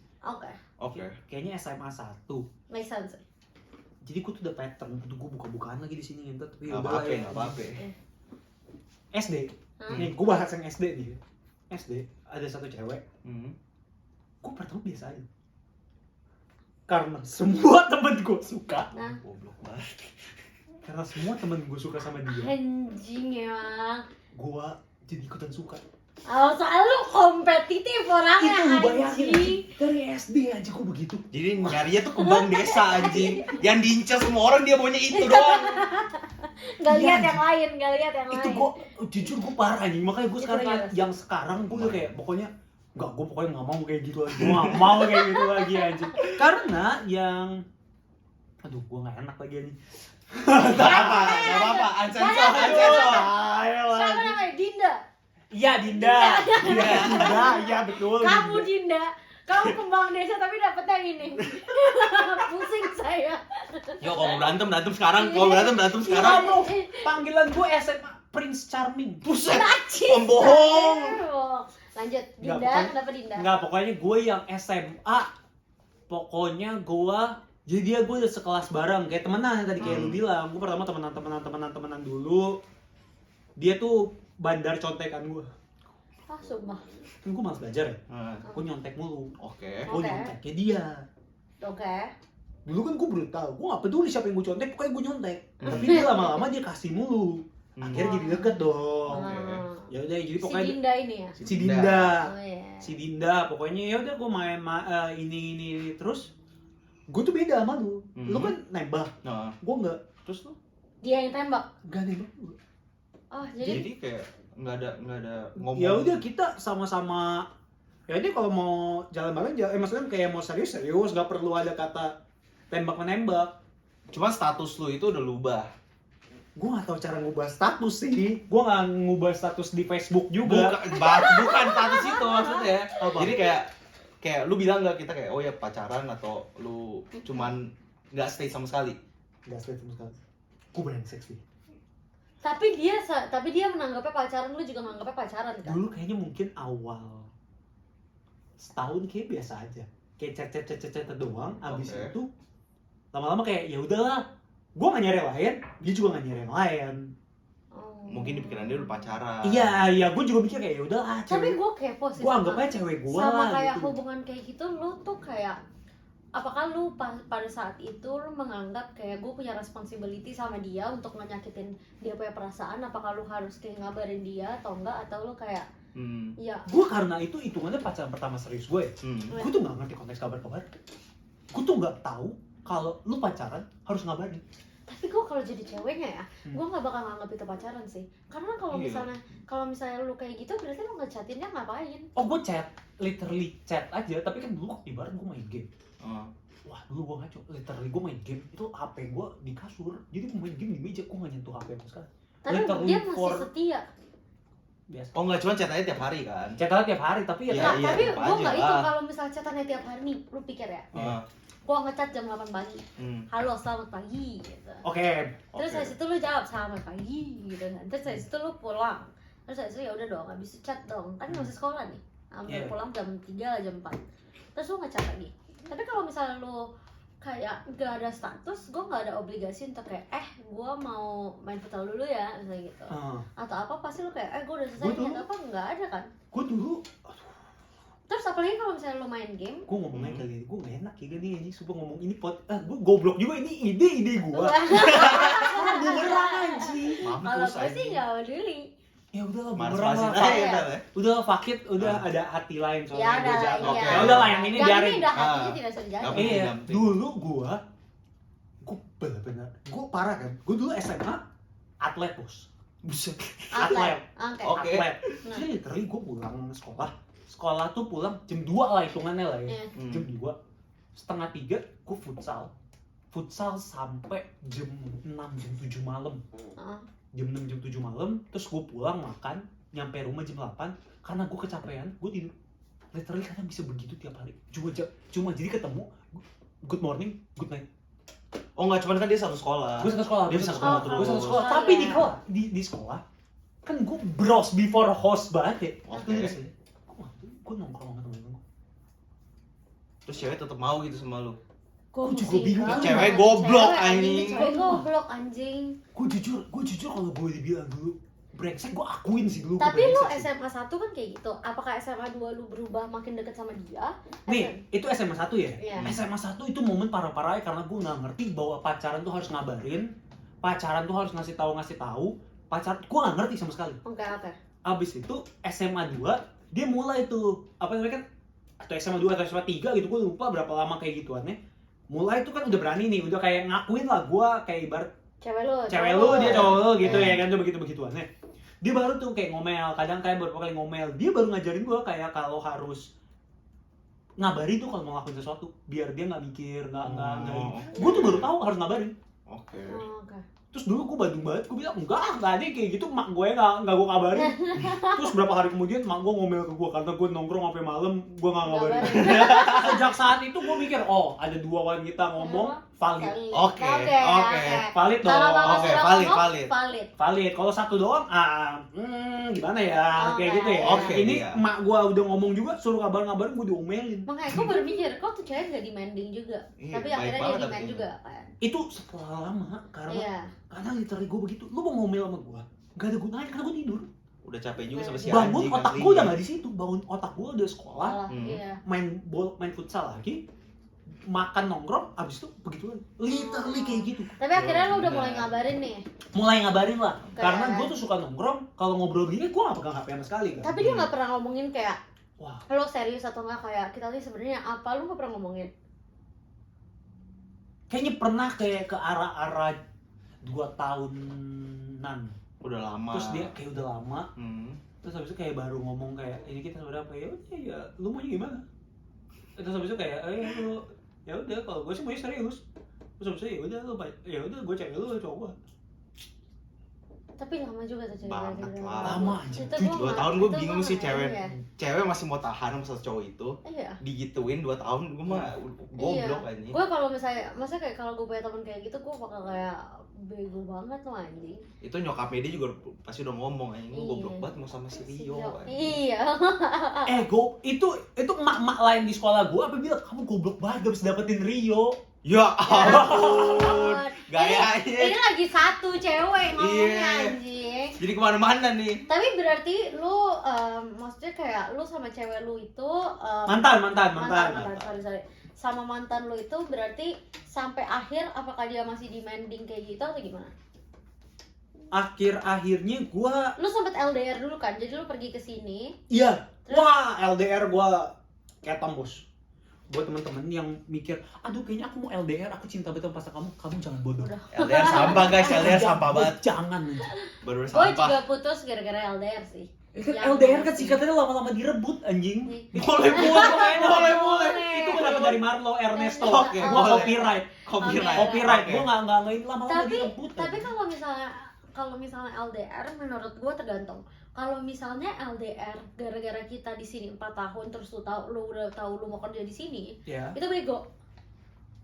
Oke. Kayaknya SMA 1. Make sense. Jadi gue tuh udah pattern, gue buka-bukaan lagi di sini ngentot tapi Nggak udah apa-apa, nggak apa-apa. SD. Nih, gue bahas yang SD nih. SD ada satu cewek. Gue pertama biasa aja. Karena semua temen gue suka. Nah, Goblok banget. Karena semua temen gue suka sama dia. anjing emang. Gue jadi ikutan suka. Oh, soalnya lu kompetitif orangnya. Itu lu bayangin anjing. anjing. Dari SD aja gue begitu. Jadi nyarinya tuh kembang desa anjing. Yang diincar semua orang dia maunya itu doang. Gak Iya, lihat anjing. yang lain, gak lihat yang Itu lain. gue jujur gue parah anjing. Makanya gue Itu sekarang parah. yang sekarang gue udah kayak pokoknya enggak, gue pokoknya nggak mau kayak gitu lagi. Gue nggak mau kayak gitu lagi anjing. Karena yang aduh gue nggak enak lagi anjing. Gak apa-apa. Ansensor. Siapa namanya? Dinda. Iya Dinda. Iya betul. Kamu Dinda. Kamu kembang desa tapi dapet yang ini. Pusing saya. Yo kalau berantem sekarang. Kalau berantem Iya sekarang. bro. Panggilan gue SMA Prince Charming. Buset. Najis. Pembohong. Lanjut, Nggak, Dinda, pokoknya- kenapa Dinda? Enggak, pokoknya gue yang SMA. Pokoknya gue jadi dia gue udah sekelas bareng kayak temenan tadi kayak lu bilang. Gue pertama temenan dulu. Dia tuh bandar contekan gue. Ah, sumpah. Kan gue malas belajar ya. Nah, Gue nyontek mulu. Oke. Gue nyonteknya dia. Oke. Dulu kan gue brutal. Gue gak peduli siapa yang gue contek, pokoknya gue nyontek. Tapi dia lama-lama dia kasih mulu. Akhirnya jadi deket dong. Ah. Ya udah jadi Si pokoknya Dinda ini ya? si Dinda. Oh iya. Si Dinda pokoknya ya udah gue main ini terus gue tuh beda sama lu. Lu kan nembak, Nah, gue enggak. terus lu? Dia yang tembak? Enggak nembak. Oh, jadi Jadi kayak nggak ada ngomong. Ya udah kita sama-sama ya ini kalau mau jalan bareng maksudnya kayak mau serius nggak perlu ada kata tembak menembak. Cuma status lu itu udah lu ubah. Gue nggak tahu cara ngubah status sih. Gue nggak ngubah status di Facebook juga. Bukan status itu maksudnya. Apa? Jadi kayak lu bilang nggak kita kayak oh ya pacaran atau lu cuman nggak stay sama sekali. Nggak straight sama sekali. Gue brengsek sih. tapi dia menanggapnya pacaran, lu juga menganggapnya pacaran kan? Dulu kayaknya mungkin awal setahun kayak biasa aja. Kayak chat doang. Abis Oke. itu lama-lama kayak ya udahlah. Gue nggak nyari yang lain, dia juga nggak nyari yang lain. Oh. Mungkin di pikiran dia udah pacaran. Iya, gue juga mikir kayak ya udahlah. Tapi gue kepo sih. gue sama- anggapnya cewek gue sama lah kayak gitu. hubungan kayak gitu, lu tuh kayak apakah lu pada saat itu lu menganggap kayak gue punya responsibility sama dia untuk nyakitin dia punya perasaan? Apakah lu harus kayak ngabarin dia atau enggak, atau lu kayak ya Gue karena itu hitungannya pacaran pertama serius gue. Gue tuh nggak ngerti konteks kabar-kabar. Gue tuh nggak tahu kalau lu pacaran harus ngabarin. tapi gue kalau jadi ceweknya ya, gue nggak bakal nganggap itu pacaran sih, karena kalau Iya. misalnya lu kayak gitu berarti lu ngechatinnya ngapain? Oh gue literally chat aja. Tapi kan dulu ibarat gue main game. Oh. Wah dulu gue ngaco. Literally gue main game itu HP gue di kasur. Jadi gue main game di meja. Gue nggak nyentuh HP sama sekali. Tapi Literally dia masih for- setia. Biasa. Oh nggak cuma chat aja tiap hari kan? Chat aja tiap hari tapi ya. Iya, Nah, iya, tapi tetep gue aja nggak itu lah. kalau misalnya chatannya tiap hari nih, lu pikir ya, Heeh. gue ngechat jam 8 pagi, halo selamat pagi gitu. Oke. Terus dari situ lu jawab selamat pagi gitu kan. Terus dari situ lu pulang. Terus dari situ ya udah dong, habis itu chat dong. Kan masih sekolah nih. Sampai Iya. pulang jam 3 jam 4. Terus lu ngechat lagi. Tapi kalau misalnya lu kayak gak ada status, gue gak ada obligasi untuk kayak gue mau main futsal dulu ya misalnya gitu. Atau apa pasti lu kayak gue udah selesai Gua dulu- nih atau apa, nggak ada kan. Gue dulu. Terus apalagi kalau misalnya lu main game, Gue ngomongnya kali ini. Gue gak enak ya gini. Ini sumpah ngomong ini gue goblok juga. Ini ide gue. Bumerang anjing. kalau Mampus gue sih anjing. gak peduli. Ya udahlah bumerang Mas-masin lah. aja Iya. kita ya. Udah fuck it. Udah ada hati lain Ya soalnya gue udah, jago. Oke. iya. Ya udah lah yang ini Yang biarin. ini udah hatinya Ah. tidak bisa dijaga. Nggak penting, Iya, nggak penting. dulu gua gue bener-bener, gue parah kan. Gue dulu SMA atlet bos. Buset. Atlet. Oke. Atlet. Nah. Jadi literally gue pulang sekolah tuh pulang jam 2 lah hitungannya lah ya. Iya. Jam 2, setengah 3 gue futsal sampai jam 6, jam 7 malam. Jam 6, jam 7 malam, terus gue pulang makan, nyampe rumah jam 8. Karena gue kecapean, gue tidur. Literally kadang bisa begitu tiap hari. Cuma jadi ketemu, good morning, good night. Oh nggak, cuman kan dia satu sekolah. Gue satu sekolah, Dia bisa ketemu terus. gue satu sekolah. Oh, Tapi iya. di sekolah kan gue bros before host banget ya. Oke. Gue nongkrong sama temen gue. Terus cewek tetap mau gitu sama lu. Gua juga bingung. Cewek goblok, anjing. Cewek goblok anjing. Gue jujur kalau gue dibilang dulu brengsek, gue akuin sih dulu. Tapi gua lu brengsek sih. SMA 1 kan kayak gitu. Apakah SMA 2 lu berubah makin deket sama dia? Nih, itu SMA 1 ya? Iya. SMA 1 itu momen parah-parahnya karena gue nggak ngerti bahwa pacaran tuh harus ngabarin, pacaran tuh harus ngasih tahu. Pacaran, gue nggak ngerti sama sekali. Oke. Abis itu SMA 2, dia mulai tuh, apa namanya kan, atau SMA 2 atau SMA 3 gitu, gue lupa berapa lama kayak gituannya. Mulai tuh kan udah berani nih, udah kayak ngakuin lah gue kayak ibarat Cewek cewek lu, dia cowok lu gitu Iya. ya kan, tuh begitu-begituannya. Dia baru tuh kayak ngomel, kadang kayak beberapa kali ngomel. Dia baru ngajarin gue kayak kalau harus ngabarin tuh kalau mau ngelakuin sesuatu, biar dia nggak mikir, nggak Oh. Gue tuh baru tahu harus ngabarin. Oke. Oke. Terus dulu gue badung banget, gue bilang enggak ada kayak gitu, mak gue nggak gue kabarin. Terus berapa hari kemudian mak gue ngomel ke gue karena gue nongkrong sampai malam, gue nggak ngabarin. Sejak saat itu gue mikir, oh ada dua wanita ngomong, valid. Oke. Valid dong. Kalau mama Oke, sudah valid, ngomong, valid. valid. Kalau satu doang, gimana ya, kayak Oke. gitu ya. Oke, Ini iya. emak gua udah ngomong juga, suruh kabarin gue diomelin. Makanya gue baru mikir, kok tuh cewek gak demanding juga. Iya, Tapi baik akhirnya dia banget demand tapi. juga kan. Itu setelah lama, Iya. karena literally gue begitu. Lu mau ngomel sama gua, gak ada gunanya karena gue tidur. Udah capek juga sama si Bangun anjing. otak aslinya. gue udah gak di situ, bangun otak gue udah sekolah, Salah, Hmm. iya. main futsal lagi, makan nongkrong, abis itu begitu lagi. Literally kayak gitu. Tapi akhirnya lu udah Bener. mulai ngabarin nih. Mulai ngabarin lah, Oke. karena gue tuh suka nongkrong. Kalau ngobrol gini, gue gak pegang HP sama sekali kan. Tapi dia nggak pernah ngomongin kayak, Wah, lo serius atau nggak, kayak kita nih sebenarnya apa, lu nggak pernah ngomongin. kayaknya pernah kayak ke arah-arah 2 tahunan. Udah lama. Terus dia kayak udah lama, Hmm. terus habis itu kayak baru ngomong kayak ini kita sebenarnya apa ya udah ya lu maunya gimana. Terus habis itu kayak lu ya udah kalau gue sih maunya serius. Terus habis itu ya udah gue cewek lu cowok gue. Tapi lama juga tuh cerita. Banget lah. Lama aja. Itu gua 2 nggak- tahun gue itu bingung gua sih nggak cewek. ini ya. Cewek masih mau tahan sama satu cowok itu. Iya. Digituin 2 tahun gue mah goblok anjing. Gue kalau maksudnya kayak kalau gue punya teman kayak gitu, gue bakal kayak bego banget loh anjing. Itu nyokapnya dia juga pasti udah ngomong anjing, lu Iya. goblok banget mau sama si Rio. anjing. Iya. Itu emak-emak lain di sekolah gue apa bilang kamu goblok banget gak bisa dapetin Rio. Ya ampun. Gayanya. Ini lagi satu cewek ngomongnya Iya. anjing. Jadi kemana-mana nih. Tapi berarti lu maksudnya kayak lu sama cewek lu itu Mantan. sorry. Sama mantan lu itu berarti sampai akhir apakah dia masih demanding kayak gitu atau gimana? Akhir-akhirnya gue, Lu sempet LDR dulu kan? Jadi lu pergi ke sini. iya, Terus? wah LDR gue ketam bos. Buat temen-temen yang mikir, aduh kayaknya aku mau LDR, aku cinta betul pas kamu jangan bodoh. Udah. LDR sampah guys, LDR sampah banget. Jangan anjing. Gue Baru sampah. juga putus gara-gara LDR sih. Yang LDR kan masih- singkatannya lama-lama direbut anjing. Nih. Boleh. Itu gue dapat dari Marlo Ernesto. Oke, Gua boleh. copyright. Copyright. Gue nggak ini lama-lama Tapi direbut. kalau misalnya LDR menurut gue tergantung. Kalau misalnya LDR gara-gara kita di sini 4 tahun terus lu udah tahu lu mau kerja di sini, Ya. itu bego.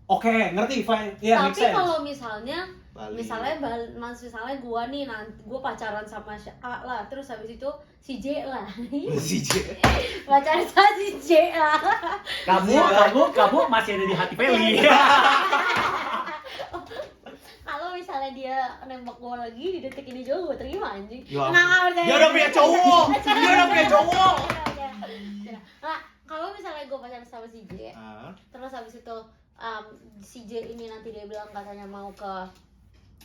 Oke, ngerti, fine. Iya, make Tapi sense. kalau misalnya Bali. misalnya gua nih nanti gua pacaran sama si A lah, terus habis itu si J lah. si J. Pacaran sama si J lah. kamu masih ada di hati Feli. Kalau misalnya dia nembak gua lagi di detik ini juga gua terima anjing. Ya ampun. Nggak percaya. Dia udah punya cowok. Dia udah punya cowok. Nah, kalau misalnya gua pacaran sama si J, Ah, terus habis itu si J ini nanti dia bilang katanya mau ke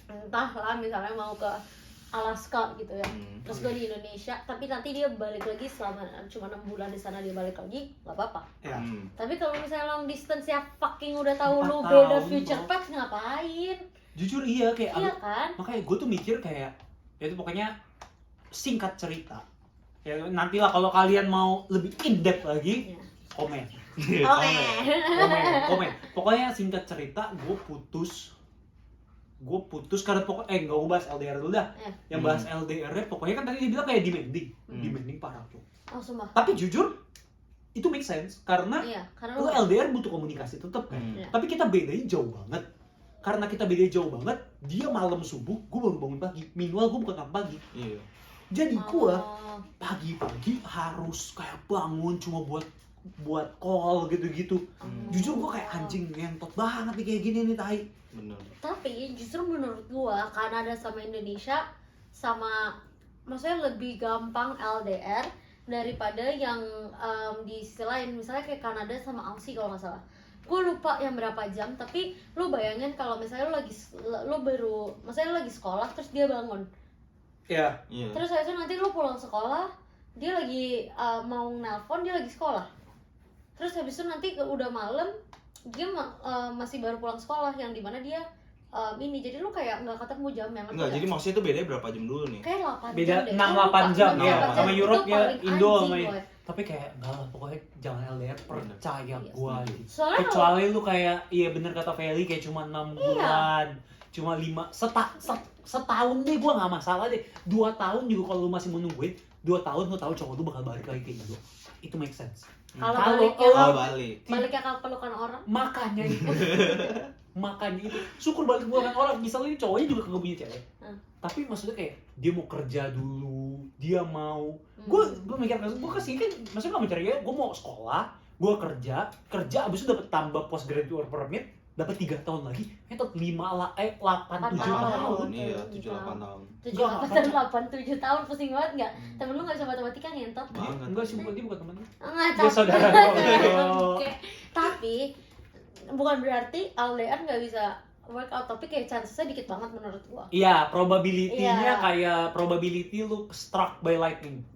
entah lah, misalnya mau ke Alaska gitu ya. Terus gue di Indonesia, tapi nanti dia balik lagi selama cuma 6 bulan di sana, dia balik lagi, nggak apa-apa. Ya. Tapi kalau misalnya long distance ya fucking udah tahu 4 lu beda tahun, future bro. past, ngapain? Jujur iya kayak Iya kan? makanya gue tuh mikir kayak ya itu pokoknya singkat cerita ya, nantilah kalau kalian mau lebih in depth lagi Iya. komen Oke. komen pokoknya singkat cerita gue putus karena nggak gue bahas LDR dulu dah. Yang bahas LDR pokoknya kan tadi dibilang kayak demanding parah tuh. Oh sumpah. Tapi jujur itu make sense karena Iya, karena lu LDR butuh komunikasi tetap kan. Iya. Tapi kita bedanya jauh banget. Karena kita bedanya jauh banget, dia malam subuh, gue baru bangun pagi. Minimal gue bukan pagi. Iya. Jadi gue Oh. pagi-pagi harus kayak bangun cuma buat call gitu-gitu. Jujur gue kayak anjing ngentot banget nih kayak gini nih tai. Bener. Tapi justru menurut gua Kanada sama Indonesia sama maksudnya lebih gampang LDR daripada yang di sisi lain, misalnya kayak Kanada sama Aussie kalau nggak salah. Gue lupa yang berapa jam, tapi lu bayangin kalau misalnya lu lagi sekolah terus dia bangun. Ya. Iya. Terus habis itu nanti lu pulang sekolah, dia lagi mau nelpon, dia lagi sekolah. Terus habis itu nanti udah malam, dia masih baru pulang sekolah, yang dimana dia jadi lu kayak nggak ketemu jam yang Enggak, jadi maksudnya itu bedanya berapa jam dulu nih? kayak 8 Beda jam deh. 6-8 jam ya, sama Europe ya, Indo sama boy. tapi kayak enggak lah pokoknya jangan LDR percaya Iya, gua setuju. gitu. Soalnya Kecuali lu kayak iya bener kata Feli kayak cuma 6 Iya. bulan, cuma 5 setahun deh gua nggak masalah deh. 2 tahun juga kalau lu masih menungguin 2 tahun lu tahu cowok lu bakal balik lagi ke Indo. Itu make sense. kalau Kalau baliknya Oh, balik. baliknya kalau pelukan orang. Makanya itu makanya itu syukur balik bukan orang, misalnya ini cowoknya juga kagak punya cewek, tapi maksudnya kayak dia mau kerja dulu, dia mau gue mikir gue kesini kan maksudnya nggak mencari ya, gue mau sekolah, gue kerja abis itu dapat tambah postgraduate work permit, dapat 3 tahun lagi, itu 8 7 tahun. Iya, 7-8 tahun. 7 tahun pusing banget nggak? Temen lu nggak bisa matematika ngentot. Banget. Enggak sih, bukan dia bukan temen. Nggak Dia saudara gua. Oke. Tapi bukan berarti LDR nggak bisa work out, tapi kayak chance-nya dikit banget menurut gua. Iya, probability-nya Iya. kayak probability lu struck by lightning.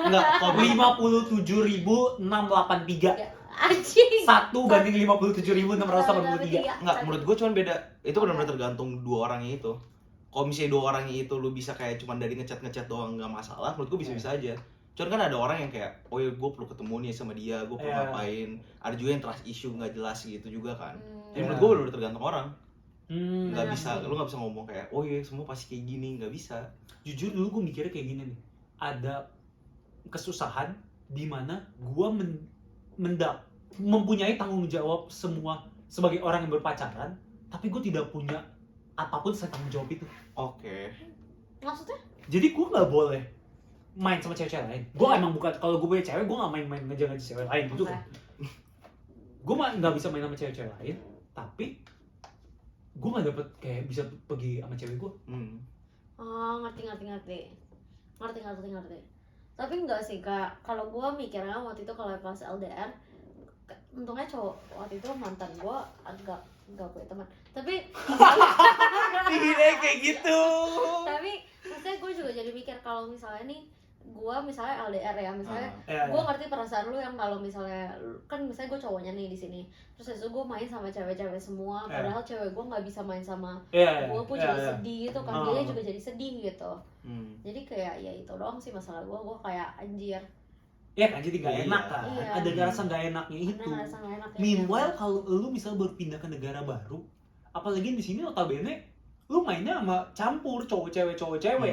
Enggak, kok 57.683. Ya, anjing. 1 banding 57.683. enggak, menurut gue cuman beda. Itu benar-benar tergantung dua orangnya itu. Kalau misalnya dua orangnya itu lu bisa kayak cuman dari ngechat doang nggak masalah, menurut gue bisa-bisa aja. Cuman kan ada orang yang kayak, oh ya gue perlu ketemu nih sama dia, gue perlu ngapain. Ada juga yang trust issue nggak jelas gitu juga kan. Jadi menurut gue benar-benar tergantung orang. Nggak bisa, lu nggak bisa ngomong kayak, oh iya semua pasti kayak gini, nggak bisa. Jujur dulu gue mikirnya kayak gini nih, ada kesusahan di mana gue mempunyai tanggung jawab semua sebagai orang yang berpacaran, tapi gue tidak punya apapun selain tanggung jawab itu. Oke. Maksudnya? Jadi gue nggak boleh main sama cewek-cewek lain. Gue emang bukan, kalau gue punya cewek gue nggak main ngejar cewek lain gitu. Gue nggak bisa main sama cewek-cewek lain, tapi gue nggak dapet kayak bisa pergi sama cewek gue. Oh, ngerti. Tapi enggak sih kak, kalau gue mikirnya waktu itu kalau pas LDR, untungnya cowok waktu itu mantan gue agak nggak punya teman. Tapi Kayak gitu. tapi maksudnya gue juga jadi mikir kalau misalnya nih gue misalnya LDR ya, misalnya Ya, gue ngerti perasaan lu yang kalau misalnya kan misalnya gue cowoknya nih di sini, terus habis itu gue main sama cewek-cewek semua, padahal cewek gue nggak bisa main sama gue pun jadi sedih gitu kan, dia juga jadi sedih gitu. Jadi kayak ya itu doang sih masalah gue kayak anjir. Ya kan jadi nggak Iya. enak kan, Iya. ada rasa nggak enaknya itu. Karena rasa nggak enak ya. Meanwhile kalau lu misalnya baru pindah ke negara baru, apalagi di sini notabene lu mainnya sama campur cowok cewek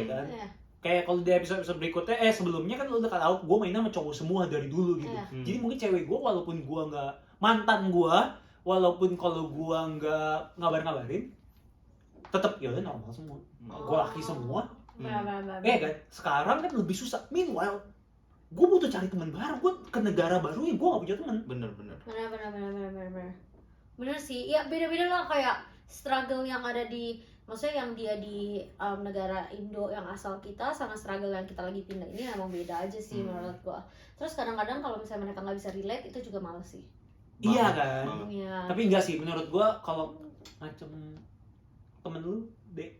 kan. Iya. Kayak kalau di episode berikutnya sebelumnya kan lu udah tahu gue mainnya sama cowok semua dari dulu gitu. Iya. Jadi mungkin cewek gue walaupun gue nggak mantan gue, walaupun kalau gue nggak ngabarin, tetap ya udah normal semua. Gue laki semua. Benar. Kan sekarang kan lebih susah. Meanwhile gue butuh cari teman baru, gue ke negara baru yang gue gak punya teman. Bener. Bener sih, ya beda-beda lah kayak struggle yang ada di, maksudnya yang dia di negara Indo yang asal kita sama struggle yang kita lagi pindah ini emang beda aja sih menurut gua. Terus kadang-kadang kalau misalnya mereka nggak bisa relate itu juga males sih. Iya kan. Iya. Tapi enggak sih menurut gue kalau macam temen lu dek.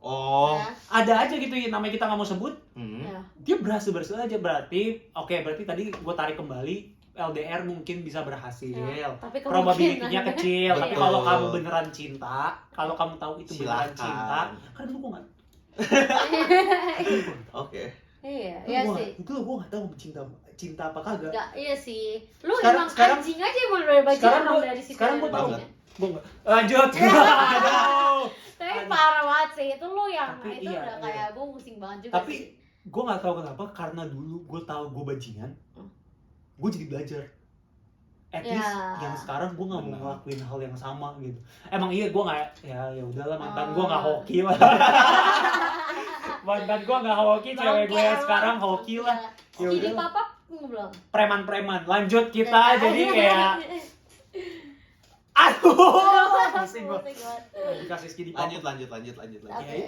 Oh. Ya. Ada aja gitu yang namanya kita nggak mau sebut, Ya. dia berhasil aja, berarti berarti tadi gue tarik kembali, LDR mungkin bisa berhasil, Ya, tapi probability-nya kemungkinan- kecil, tapi Betul. kalau kamu beneran cinta, kalau kamu tahu itu beneran Silakan. cinta, kan dulu gue nggak, Oke. Iya, iya sih. itu gue nggak tahu cinta apa kagak. Enggak, iya sih. Lu Sekarang- emang sekarang- anjing aja emang dari bajingan sekarang orang gua- dari situ. sekarang dari gua tahu. bajingan. Gue nggak lanjut. Aduh. Tapi Aduh. parah banget sih, itu lu yang Tapi itu iya, udah iya. kayak gue pusing banget juga Tapi sih. gue nggak tahu kenapa, karena dulu gue tahu gue bajingan, gue jadi belajar. At Ya. least yang sekarang gue nggak mau Benar. ngelakuin hal yang sama gitu. Emang iya gue nggak, ya udahlah, mantan Oh. gue nggak hoki lah. Mantan gue nggak hoki, cewek gue yang sekarang hoki lah. Ya Jadi udah. papa belum. Preman-preman. Lanjut Ya, kita jadi kayak, aduh, pusing gue. Pusing banget. Dikasih skidi Lanjut. Oke.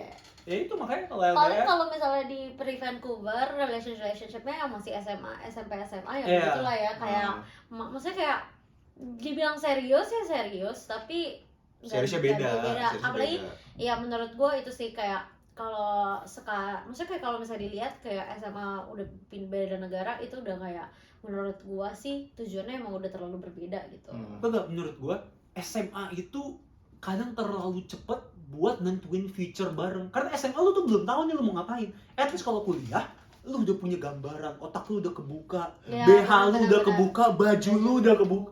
Ya itu makanya kalau Paling LDR, kalau misalnya di Vancouver relationship-nya yang masih SMA, SMP, SMA ya Iya. begitulah ya, kayak maksudnya kayak dibilang serius ya serius, tapi nggak- Seriusnya nggak beda. Seriusnya Apalagi beda. ya menurut gue itu sih kayak kalau maksudnya kayak kalau misalnya dilihat kayak SMA udah beda negara itu udah kayak menurut gue sih tujuannya emang udah terlalu berbeda gitu. enggak, menurut gue SMA itu kadang terlalu cepet buat nentuin future bareng. Karena SMA lu tuh belum tahu nih lu mau ngapain. At least kalau kuliah, lu udah punya gambaran, otak lu udah kebuka, Ya, BH lu benar-benar. udah kebuka, baju lu udah kebuka.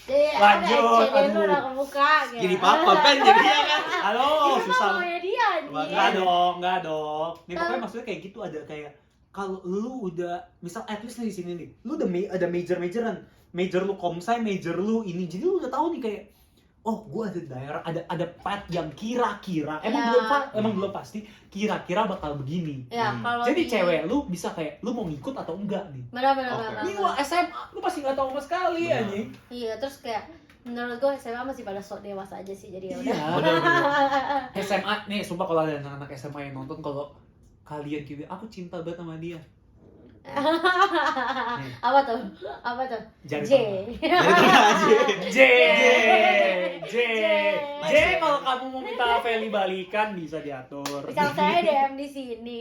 Jadi Lanjut, ada CD lu aduh. udah kebuka gitu. Jadi papa kan jadinya kan. Halo, Itu mah susah. maunya dia Enggak anjing. dong, enggak dong. Nih pokoknya maksudnya kayak gitu, ada kayak kalau lu udah misal at least nih di sini nih, lu udah ada major-majoran. Major lu komsai, major lu ini. Jadi lu udah tahu nih kayak, oh, gua ada daerah, ada path yang kira-kira Ya. emang belum pasti kira-kira bakal begini. Ya, kalau Jadi di- cewek lu bisa kayak lu mau ngikut atau enggak nih. benar-benar Oke. Ini lu SMA, lu pasti nggak tahu sama sekali Benar. anjing. Iya, terus kayak menurut gue SMA masih pada sok dewasa aja sih, jadi ya udah. Iya. Benar-benar. SMA nih, sumpah kalau ada anak-anak SMA yang nonton, kalau kalian gitu, aku cinta banget sama dia. Apa tuh? Apa tuh? Jangan J. Dari tengah aja. J, J, J. Kalau kamu mau minta Feli balikan bisa diatur. Bisa saya DM di sini.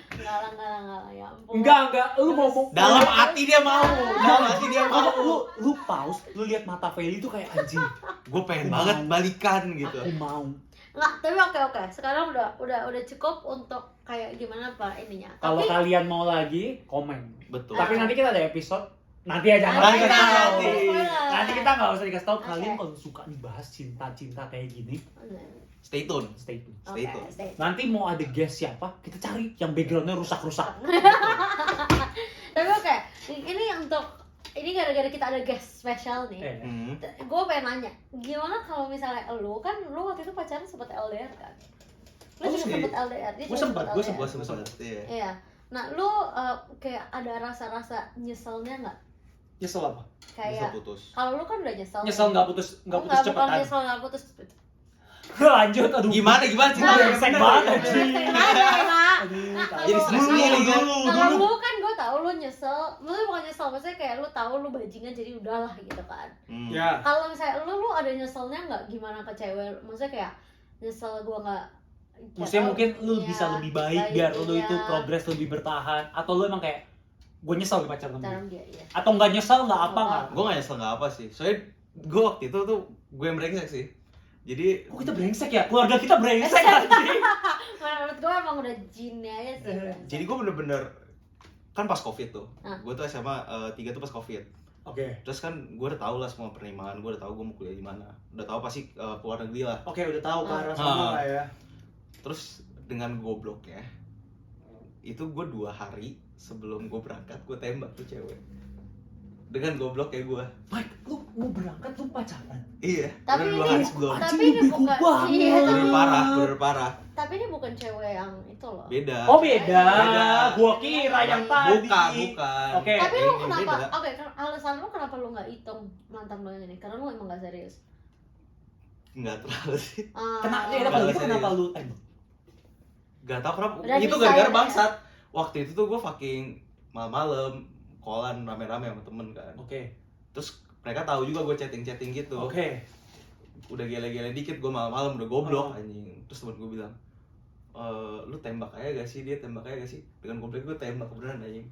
Enggak lah, ya ampun. Enggak, lu mau Dalam hati dia mau. Dalam hati dia mau. lu pause, lu lihat mata Feli tuh kayak anjing. Gue pengen banget balikan gitu. Aku mau. Enggak, tapi oke. Sekarang udah cukup untuk kayak gimana Pak ininya. Kalau Tapi kalian mau lagi, komen. Betul. Tapi nanti kita ada episode. Nanti aja Nanti nggak kita usah nanti. dikasih tahu. Spoiler. Nanti kita nggak usah dikasih tahu. Oke. Kalian kalau suka nih bahas cinta-cinta kayak gini, Stay tune. stay tune. Stay Oke, tune. stay. Nanti mau ada guest siapa, kita cari yang backgroundnya rusak-rusak. Tapi oke, ini ini gara-gara kita ada guest spesial nih. Hmm. Gue pengen nanya, gimana kalau misalnya lu waktu itu pacaran sempet LDR kan? Lu Oh, juga sih. sempet LDR, dia Gua juga sempet, LDR. Gue sempet. Iya. Iya. Nah, lu kayak ada rasa-rasa nyeselnya nggak? Nyesel apa? Bisa Kayak putus. kalau lu kan udah nyesel. Nyesel nggak putus bukan cepetan. nyesel nggak putus. Lanjut, aduh. Gimana cinta? brengsek banget, anjing. Nah, Jadi stres sendiri kan. kalau lu kan gue tahu lu nyesel, maksudnya bukan nyesel, maksudnya kayak lu tahu lu bajingan jadi udahlah gitu kan. Hmm. Ya. Kalau misalnya lu ada nyeselnya nggak gimana ke cewek? Maksudnya kayak nyesel gue nggak. Maksudnya mungkin lu Iya, bisa lebih baik biar lu iya. itu progres lebih bertahan, atau lu emang kayak gue nyesel di pacaran sama dia, Dalam dia, iya. atau nggak nyesel nggak apa nggak? Gue gak nyesel gak apa sih. Soalnya gue waktu itu tuh gue yang brengsek sih. Jadi Kok kita brengsek ya? Keluarga kita brengsek anjing. Menurut gue emang udah jinnya aja sih. jadi gue bener-bener kan pas covid tuh. Ah. Gue tuh SMA 3 tuh pas covid. Oke. Terus kan gue udah tahu lah semua penerimaan, gue udah tahu gue mau kuliah di mana, udah tahu pasti keluar negeri lah. Oke, udah tahu ke arah Ah. sana lah ya. Terus dengan gobloknya itu gue 2 hari sebelum gue berangkat gue tembak tuh cewek. Dengan goblok kayak gue. Mike, lu mau berangkat lu pacaran? Iya. Tapi udah 2 ini- hari sebelum. tapi Anjing, ini lu bego bukan- banget. iya, tapi- Bener parah. Tapi ini bukan cewek yang itu loh. Beda. Oh beda. Beda. Gua kira yang tadi. Bukan. Oke. Tapi lu Ini kenapa? beda. Oke, alasan lu kenapa lu nggak hitung mantan lu yang ini? Karena lu emang nggak serius. Nggak terlalu sih. Kenapa? Nggak Kalau gitu serius. kenapa lu tembak? Gak tau kenapa. Udah Itu bisa gara-gara ya, bangsat. Waktu itu tuh gue fucking malam-malam callan rame-rame sama temen kan. Oke. Terus mereka tahu juga gue chatting-chatting gitu. Oke. Udah gele-gele dikit gue malam-malam udah goblok Oh. anjing. Terus temen gue bilang, lu tembak aja gak sih, dia tembak aja gak sih. Dengan goblok gue tembak beneran anjing.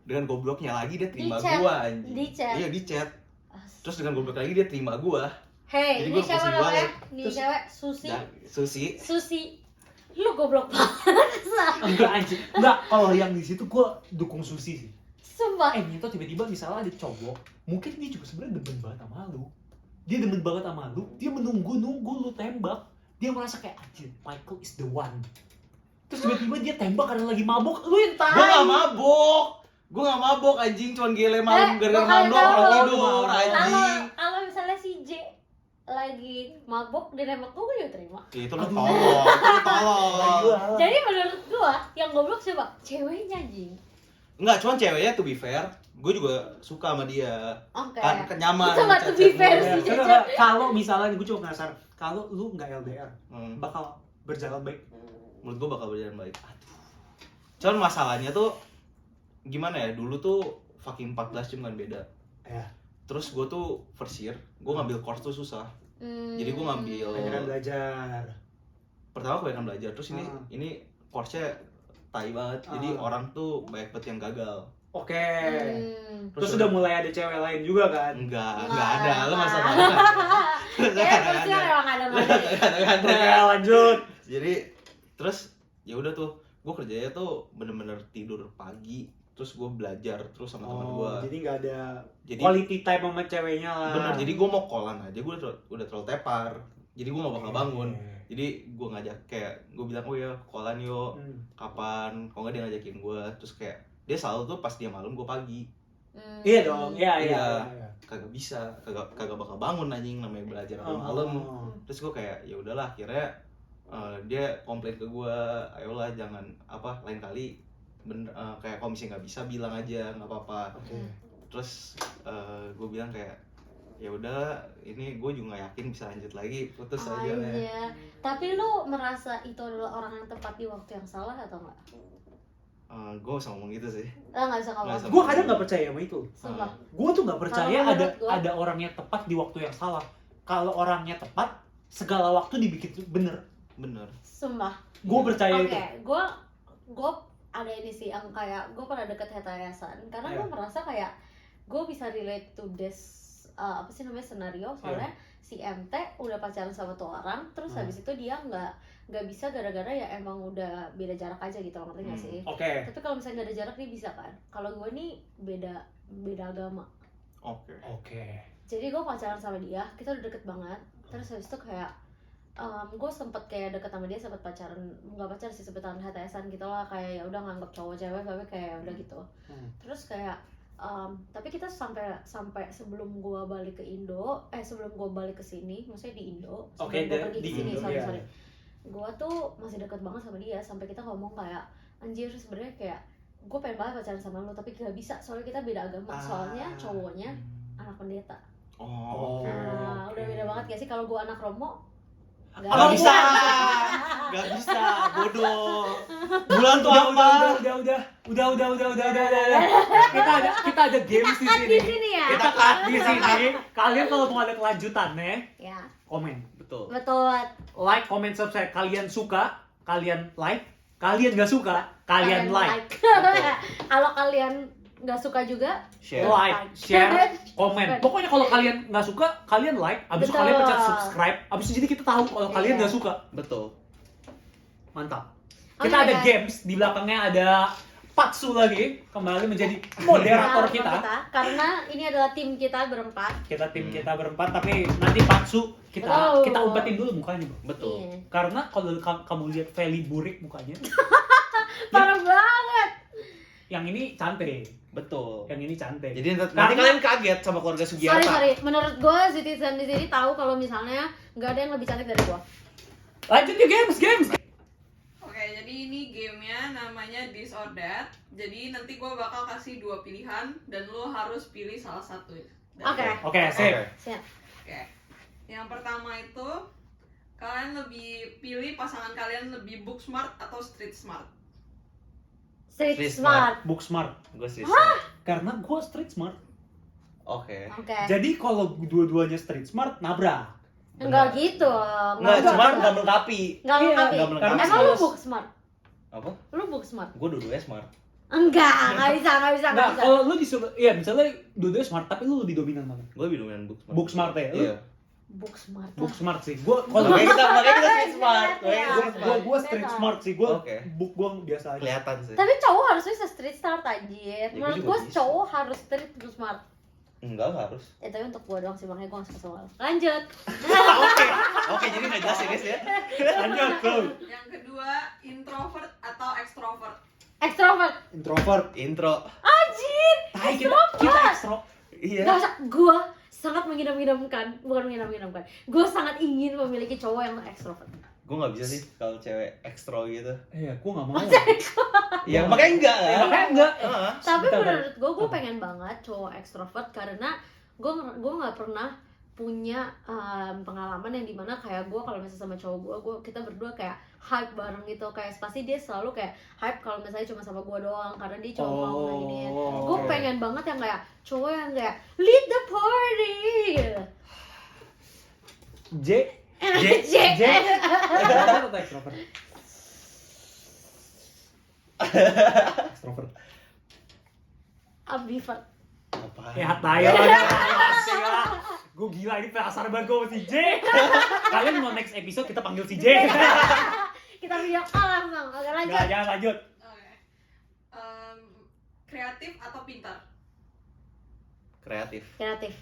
Dengan gobloknya lagi dia terima Di chat. gua anjing. Di chat. Iya di chat. Terus dengan goblok lagi dia terima gua. Hey, Jadi ini gua siapa pusing namanya? banget. Ini Terus- cewek Susi. Dan Susi. Susi. Lu goblok banget. Enggak anjing. Enggak, kalau yang di situ gue dukung Susi sih. Sumpah. Itu tiba-tiba misalnya ada cowok, mungkin dia juga sebenarnya demen banget sama lu. Dia demen banget sama lu, dia menunggu lu tembak. Dia merasa kayak anjir, Michael is the one. Terus tiba-tiba dia tembak karena lagi mabuk, lu yang Gua tai. gak mabok. Gua gak mabok anjing, cuman gele malam gara-gara makanya malam doang tahu. orang tidur anjing. Kalau misalnya si J lagi mabuk dia nembak gue juga terima. Ya, itu lu Aduh. tolong, itu lu tolong. Jadi menurut gua yang goblok siapa? Ceweknya anjing. Enggak, cuman ceweknya to be fair, gue juga suka sama dia. Oke. Kan nyaman. Itu nggak to be chat-chat fair gue. sih. Karena kalau misalnya gue cuma penasaran, kalau lu nggak LDR, Hmm. bakal berjalan baik. Menurut gue bakal berjalan baik. Aduh. Cuman masalahnya tuh gimana ya? Dulu tuh fucking 14 jam kan beda. Ya, Terus gue tuh first year, gue ngambil course tuh susah. Jadi gue ngambil kebanyakan belajar. pertama kebanyakan belajar. Terus Hmm. ini course-nya tai banget. Jadi Hmm. orang tuh banyak banget yang gagal. Oke. Terus udah udah mulai ada cewek lain juga kan? enggak ada. Lu masa banget. Ya, pasti emang ada banget. Oke, lanjut. Jadi terus ya udah tuh gue kerjanya tuh bener-bener tidur pagi, terus gue belajar terus sama teman gue. Jadi nggak ada Jadi quality time sama ceweknya lah. bener, jadi gue mau kolan aja gue udah terlalu tepar, jadi gue gak bakal bangun. Oke. Jadi gue ngajak, kayak gue bilang oh ya kolan yuk, Hmm. kapan, kalau nggak dia ngajakin gue. Terus kayak dia selalu tuh pas dia malam gue pagi. Iya dong, iya. Iya. Kagak bisa, kagak bakal bangun anjing, namanya belajar sampai malam. Terus gue kayak ya udahlah, akhirnya dia komplain ke gue, ayolah jangan apa, lain kali kayak kalau misalnya nggak bisa bilang aja, nggak apa-apa. Oke. Terus gue bilang kayak ya udah, ini gue juga nggak yakin bisa lanjut lagi, putus aja lah. Iya. Tapi lu merasa itu adalah orang yang tepat di waktu yang salah atau enggak? Gue usah ngomong gitu sih. Nggak bisa Nggak ngomong. bisa. Gue kadang nggak percaya sama itu. Sumpah. Gue tuh nggak percaya Kalau ada menurut gua- ada orang yang tepat di waktu yang salah. Kalau orangnya tepat, segala waktu dibikin bener. Bener. Sumpah. Gue percaya Oke, itu. gue ada ini sih yang kayak gue pernah deket Hetayasan karena gue Iya. merasa kayak gue bisa relate to this apa sih namanya scenario, soalnya si MT udah pacaran sama tuh orang, terus habis itu dia nggak bisa gara-gara ya emang udah beda jarak aja gitu, ngerti nggak sih? Oke. Tapi kalau misalnya nggak ada jarak dia bisa kan. Kalau gue nih beda agama. Oke. Oke. Jadi gue pacaran sama dia, kita udah deket banget. Terus habis itu kayak gue sempet kayak deket sama dia, sempet pacaran, nggak pacaran sih, sebutan HTS-an gitu lah, kayak ya udah nganggep cowok cewek tapi kayak udah gitu. Terus kayak tapi kita sampai sebelum gue balik ke Indo, sebelum gue balik ke sini, maksudnya di Indo, Oke, sebelum gue pergi di ke sini, Indo, sorry, iya. gue tuh masih deket banget sama dia, sampai kita ngomong kayak anjir sebenarnya kayak gue pengen banget pacaran sama lo tapi gak bisa soalnya kita beda agama, soalnya cowoknya anak pendeta. Oh. Nah, udah beda banget gak sih? Kalau gue anak Romo Gak bisa. Gak bisa, bodoh. Bulan tuh apa? Udah. Kita ada games di Kan di sini. sini ya. Kita cut di sini. Kalian kalau mau ada kelanjutannya, Ya, komen. Betul. betul. Like, comment, subscribe. Kalian suka, kalian like. Kalian gak suka, kalian like. Kalau kalian nggak suka juga, Share. Like, share, komen. Pokoknya kalau kalian nggak suka, kalian like. Abis itu Betul. kalian pencet subscribe. Abis itu jadi kita tahu kalau kalian Iya. nggak suka. Betul. Mantap. Oh Kita my ada God. games, di belakangnya ada Patsu lagi kembali menjadi moderator kita. karena ini adalah tim kita berempat. Kita tim kita berempat, tapi nanti Patsu Betul. kita umpetin dulu mukanya, Bro. Betul. Iya. Karena kalau kamu lihat Feli burik mukanya, Parah banget. yang ini cantik. Betul. Yang ini cantik. Jadi nanti Karena- kalian kaget sama keluarga Sugiarta. Sorry. Menurut gue Citizen di sini tahu kalau misalnya nggak ada yang lebih cantik dari gue. Lanjut yuk games. Oke, jadi ini gamenya namanya This or That. Jadi nanti gue bakal kasih 2 pilihan dan lo harus pilih salah satu. Oke. Oke, sip. Siap. Oke. Yang pertama itu kalian lebih pilih pasangan kalian lebih book smart atau street smart? Street Street smart. Book smart. Gue sih. Karena gue street smart. Oke. Oke. Jadi kalau dua-duanya street smart, nabrak. Enggak gitu. Enggak, cuma enggak melengkapi. Enggak Iya, melengkapi. nggak melengkapi. Emang lu Harus. book smart? Apa? Lu book smart? Gue dua-duanya smart. Enggak bisa. Nah, kalau lu disuruh, iya misalnya dua-duanya smart, tapi lu lebih dominan mana? Gue lebih dominan book smart. Book smart ya? Lu Iya. Book smart. book smart sih. Gua kalau Makanya kita street smart. Iya. gua street smart sih. Gua Oke. book gua biasa aja. Kelihatan sih. Tapi cowok harus bisa street smart anjir. Ya, gua Menurut juga gua bisa. cowok harus street smart. Enggak harus. Tapi untuk gua doang sih, makanya gua gak suka sama lu. Lanjut. Oke, jadi nggak jelas ya guys ya. Lanjut, bro. Yang kedua, introvert atau extrovert? Extrovert. Introvert. Intro. Anjir. Tai kita ekstro. Iya. Gak usah. Gua sangat mengidam-idamkan, bukan mengidam-idamkan. Gua sangat ingin memiliki cowok yang extrovert. Gue nggak bisa sih kalau cewek ekstro gitu. Iya, gua enggak mau. Ya makanya enggak Ya, kan? makanya enggak. Heeh. Tapi Bentar, menurut gue pengen banget cowok ekstrovert karena gue nggak pernah punya pengalaman yang dimana kayak gue kalau misalnya sama cowok gue kita berdua kayak hype bareng gitu, kayak pasti dia selalu kayak hype kalau misalnya cuma sama gue doang karena dia cowok mau ini. Gue oke. pengen banget yang kayak cowok yang kayak lead the party gitu. J. J. Introvert atau extrovert? Extrovert. Ambivert. Apaan? Ya tayo. Gue gila ini penasaran banget gue sama si J. Kalian mau next episode kita panggil si J. Kita video call langsung. Oke lanjut. Enggak, jangan lanjut. Oke. Kreatif atau pintar? Kreatif. Kreatif.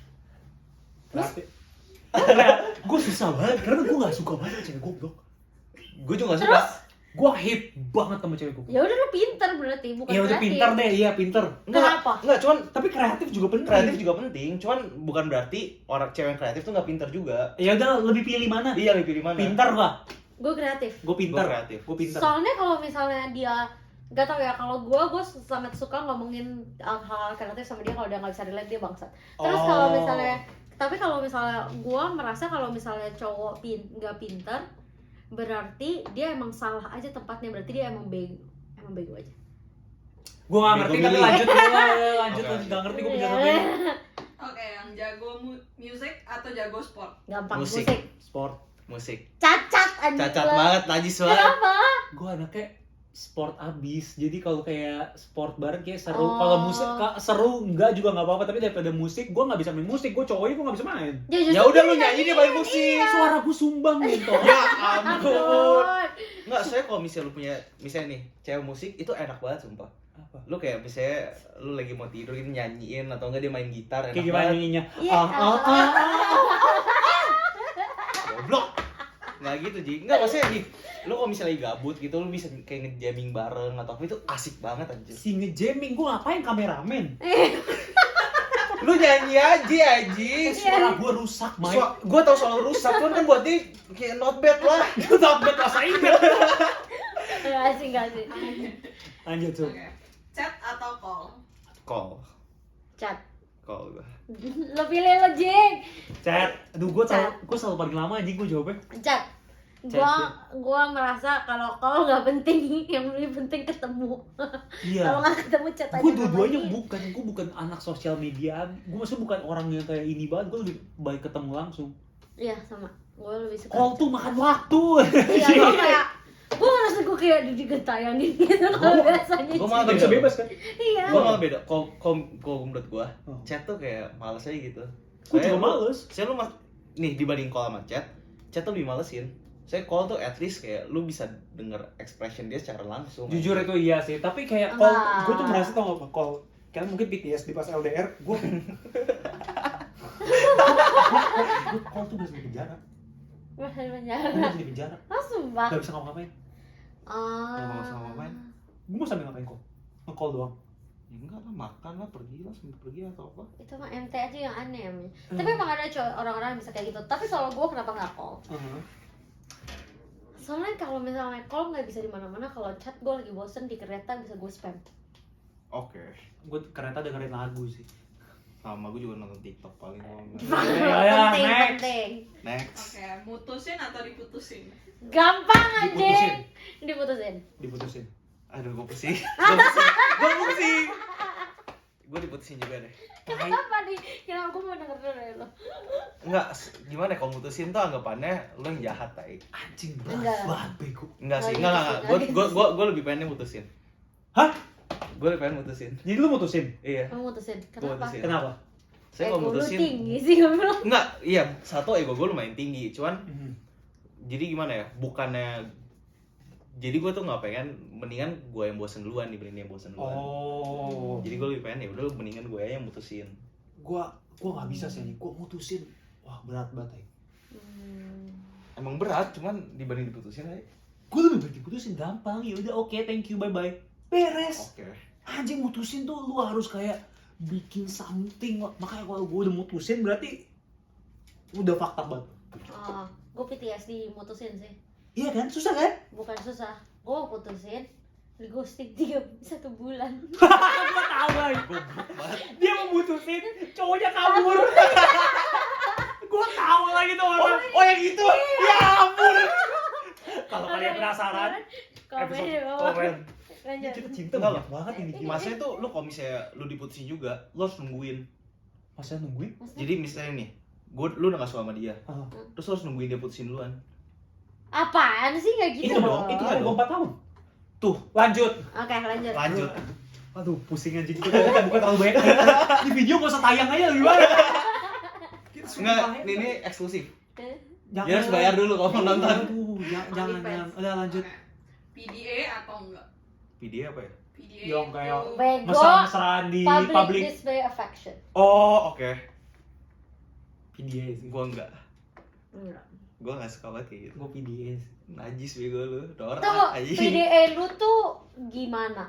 Gue susah banget karena gue gak suka banget cewek goblok. Gue juga nggak suka. Gue hate banget sama cewek goblok. Ya udah lu pinter berarti, bukan Ya udah kreatif. pintar deh, iya pintar. Kenapa? Enggak, cuman Tapi kreatif juga penting. kreatif juga penting. Cuman bukan berarti orang cewek yang kreatif tuh nggak pintar juga. Ya udah lebih pilih mana? Iya, lebih pilih mana? Pintar lah. Gue kreatif. Gue pintar. Gua kreatif. Gue pintar. Soalnya kalau misalnya dia gak tau ya, kalau gue sangat suka ngomongin hal-hal kreatif sama dia. Kalau dia nggak bisa relate dia bangsat. Terus kalau misalnya, tapi kalau misalnya gue merasa kalau misalnya cowok nggak pintar, berarti dia emang salah aja tempatnya, berarti dia emang bego aja. Gue gak ngerti tapi lanjut dulu lah. Lanjut, Oke. gak ngerti gue bisa ngapain. Oke, yang jago music atau jago sport? Gampang. Musik. Musik. Sport. Musik. Cacat anjing. Cacat gua. banget, najis banget. Kenapa? Gue anaknya sport abis. Jadi kalau kayak sport bareng kayak seru. Oh. Kalau musik seru enggak juga nggak apa-apa. Tapi daripada musik, gue nggak bisa main musik. Gue cowoknya gue nggak bisa main. Ya udah lu nyanyi dia main musik. Suara gue sumbang gitu. Ya ampun. Ampun. Enggak, saya kalau misalnya lu punya misalnya nih, cewek musik itu enak banget sumpah. Apa? Lu kayak misalnya lu lagi mau tidur gitu nyanyiin atau enggak dia main gitar enak Kayak gimana banget. nyanyinya? Iya. Goblok. Nggak gitu, Ji. Enggak, maksudnya nih, lu kalau misalnya lagi gabut gitu, lu bisa kayak nge-jamming bareng atau apa, itu asik banget anjir. Si nge-jamming, gue ngapain kameramen? Lu nyanyi aja, anjing. Suara gue rusak, Mike. Gua tau soal rusak, cuman kan buat dia kayak not bad lah. Gue takut bahasa Inggris. Gak sih. Lanjut, Su. Oke. Chat atau call? Call. Chat. Call gua. Lo pilih lo, Jing. Chat. Aduh, gue selalu paling lama anjing gue jawabnya. Chat. Gua merasa kalau call nggak penting, yang lebih penting ketemu. Iya. Kalau nggak ketemu chat aja. Gue dua-duanya ngapain? gue bukan anak sosial media. Gue maksudnya bukan orang yang kayak ini banget. Gue lebih baik ketemu langsung. Iya sama. Gue lebih suka. Call tuh makan waktu. Iya, gue kayak gue ngerasa gue kayak digentayangin gitu kalau biasanya. Gua malah Nggak bisa beda. bebas kan? Iya. Gua malah beda. Kalau menurut gua, Oh. chat tuh kayak males aja gitu. Gue juga Soalnya males. Saya lu nih dibanding call sama chat tuh lebih malesin. Saya call tuh at least kayak lu bisa denger expression dia secara langsung. Jujur itu iya sih. Tapi kayak Enggak. call, gue tuh merasa tau gak call. Kalian mungkin PTSD pas LDR. Gue call tuh bisa di penjara. Wah, Gue penjara. bisa di penjara. Ah, sumpah. Gak bisa ngapa-ngapain. Nggak mau sama main. Gue mau sambil ngapain call? Nge-call doang. Ya enggak lah, makan lah, pergi lah, sambil pergi atau apa. Itu mah MT aja yang aneh ya. Tapi emang ada orang-orang yang bisa kayak gitu. Tapi kalau gue kenapa nggak call? Soalnya kalau misalnya call nggak bisa di mana-mana. Kalau chat gue lagi bosen di kereta bisa gue spam. Oke. Gue kereta dengerin lagu sih. Sama gue juga nonton TikTok paling lama. Penting, next. penting. Next. Oke, mutusin atau diputusin? Gampang Diputusin. anjing. Diputusin. Diputusin. Aduh, gue pusing. Gue pusing. Gue diputusin juga deh. Kenapa nih? Kenapa gue mau denger dari lo? Enggak, gimana ya, kalau mutusin tuh anggapannya lo yang jahat, tai. Anjing Enggak. berat banget bego. Enggak sih, Nggak enggak. gitu sih, Gue lebih pengen mutusin. Hah? Gue lebih pengen mutusin. Jadi lu mutusin? Iya. Kamu mutusin. Gua Kenapa? mutusin. Kenapa? Saya kalau Ego lu mutusin tinggi sih gue bilang. enggak, iya, satu ego gue lumayan tinggi, cuman Mhm. jadi gimana ya? Bukannya jadi gue tuh nggak pengen, mendingan gue yang bosen duluan dibanding dia yang bosen duluan. Oh. Jadi gue lebih pengen ya udah mendingan gue yang mutusin. Gua nggak bisa sih nih. Gua mutusin. Wah, berat banget. Emang berat, cuman dibanding diputusin aja. Gue lebih baik diputusin gampang. Ya udah oke, thank you, bye bye. Beres. Oke. Anjing mutusin tuh lu harus kayak bikin something. Makanya kalau gue udah mutusin berarti udah fakta banget. Oh, gue PTSD mutusin sih. Iya kan? Susah kan? Bukan susah. Gue putusin di ghosting 1 bulan. Gue tahu lagi. Goblok banget. Dia mau mutusin, cowoknya kabur. Gue tahu lagi tuh orang. Oh yang itu? Ya ampun. Kalau kalian penasaran, Komen di bawah. komen. Lanjut. Kita cinta Enggak banyak banget ini. Maksudnya tuh lu kalau misalnya lu diputusin juga, lu harus nungguin. Masa nungguin? Jadi misalnya nih, lu udah gak suka sama dia, Ah. terus lu harus nungguin dia putusin duluan. Apaan sih kayak gitu? Itu dong, itu kan dong. 4 tahun. Tuh, Lanjut. Oke, lanjut. lanjut. Aduh, pusing anjing. Kita bukan terlalu banyak. Di video gak usah tayang aja lebih banyak. Kita sumpah Enggak, ya. ini eksklusif. Eh, Jangan. Dia harus bayar dulu kalau mau nonton. Aduh, jangan. Udah lanjut. Oke. PDA atau enggak? Video apa ya? PDA Yang kayak itu Bego. mesra-mesraan di Public public. display affection. Oh, oke. PDA sih. Gua enggak. Enggak. Gua enggak suka banget kayak gitu. Gue PDA sih. Najis bego lu. Norak Tuh, anjing. PDA lu tuh gimana?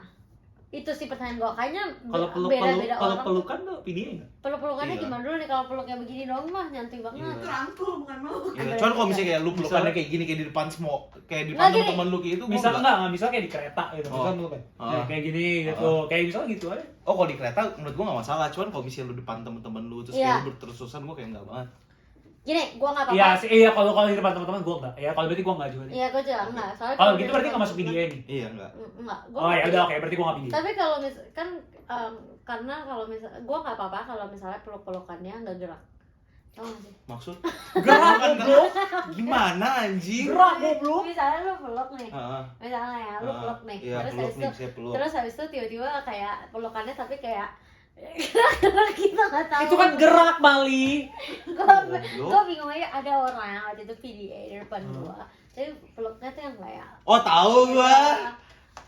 Itu sih pertanyaan gua. Kayaknya Kalau beda-beda kalau orang. pelukan tuh PDA enggak? Peluk-pelukannya Iya. gimana dulu nih? Kalau peluknya begini doang mah nyantai banget. Iya. itu rangkul bukan meluk. Iya, cuman kalau misalnya kayak lu pelukannya kayak gini kayak di depan semua, kayak di depan Nggak, gini. teman lu kayak itu gua Misal enggak. enggak, misal kayak di kereta gitu. Misal Oh. lu kan. Oh. Nah, kayak gini gitu. Kayak misal gitu aja. Oh, kalau di kereta menurut gua enggak masalah, cuman kalau misalnya lu depan teman-teman lu terus Iya. kayak lu berterus-terusan gua kayak enggak banget. Gini, gua enggak Iya apa-apa. sih, iya kalau di depan teman-teman gue enggak. Ya kalau berarti gue enggak juga nih. Iya, gua juga enggak. Soalnya Kalau gitu di berarti depan enggak masuk teman-teman- PDA nih. Iya, enggak. Enggak. Oh ya udah oke, berarti gue enggak PDA. Tapi kalau kan karena kalau misalnya gua nggak apa-apa kalau misalnya peluk-pelukannya nggak gerak. Tau gak sih? Maksud Gerak goblok. gimana anjing? Gerak goblok. Misalnya lu peluk nih. Heeh. Misalnya ya, lu peluk nih. Iya, terus peluk habis nih, itu saya peluk. terus habis itu tiba-tiba kayak pelukannya tapi kayak gerak kita nggak tahu. Itu kan gerak Mali. Goblok. Gue bingung aja ada orang waktu itu PDA di depan gua. Tapi peluknya tuh yang kayak Oh, tahu gua.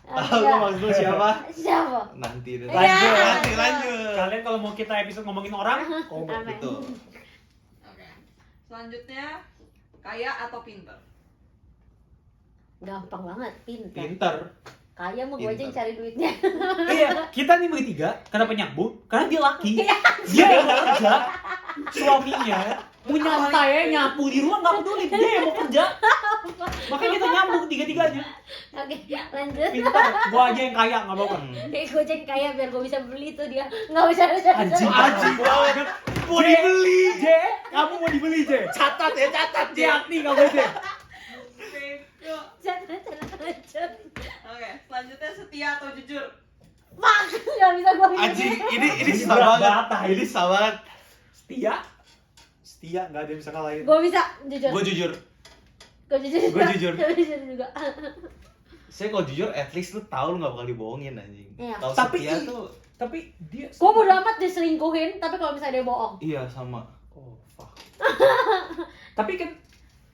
Tahu Iya. gua maksud lu siapa? Siapa? Nanti deh. Iya. Lanjut. Kalian kalau mau kita episode ngomongin orang, komen. Amin. Gitu. Oke. Selanjutnya kaya atau pinter? Gampang banget, pintar. Pinter. Kaya mau gue aja yang Pintar. cari duitnya. Iya, kita nih bertiga kenapa nyambung? Karena dia laki. Dia yang mau kerja. Suaminya mau nyantai ya, nyapu di rumah nggak peduli. Dia yang mau kerja. Makanya kita nyambung tiga-tiganya. Oke, lanjut. Pinter. Gua aja yang kaya nggak apa-apa. Gue jadi kaya biar gue bisa beli tuh dia. Nggak bisa. Anjing banget. Mau dibeli. J, kamu mau dibeli J? Catat ya, catat J ya. Agni nggak boleh J. Bego. Lanjut. Oke, selanjutnya setia atau jujur? Mak, nggak bisa gue. Anjing, ini Ini susah berat banget. banget, Ini susah banget. Setia nggak ada yang bisa ngalahin. Gue bisa jujur. Gue jujur. Gue jujur. Gua jujur. Gue jujur juga. Saya kalau jujur, at least lu tahu lu nggak bakal dibohongin anjing. Iya. Kalau Tapi setia tuh, Tapi dia. Gue bodo amat diselingkuhin, tapi kalau misalnya dia bohong, iya sama. Oh fuck. Tapi kan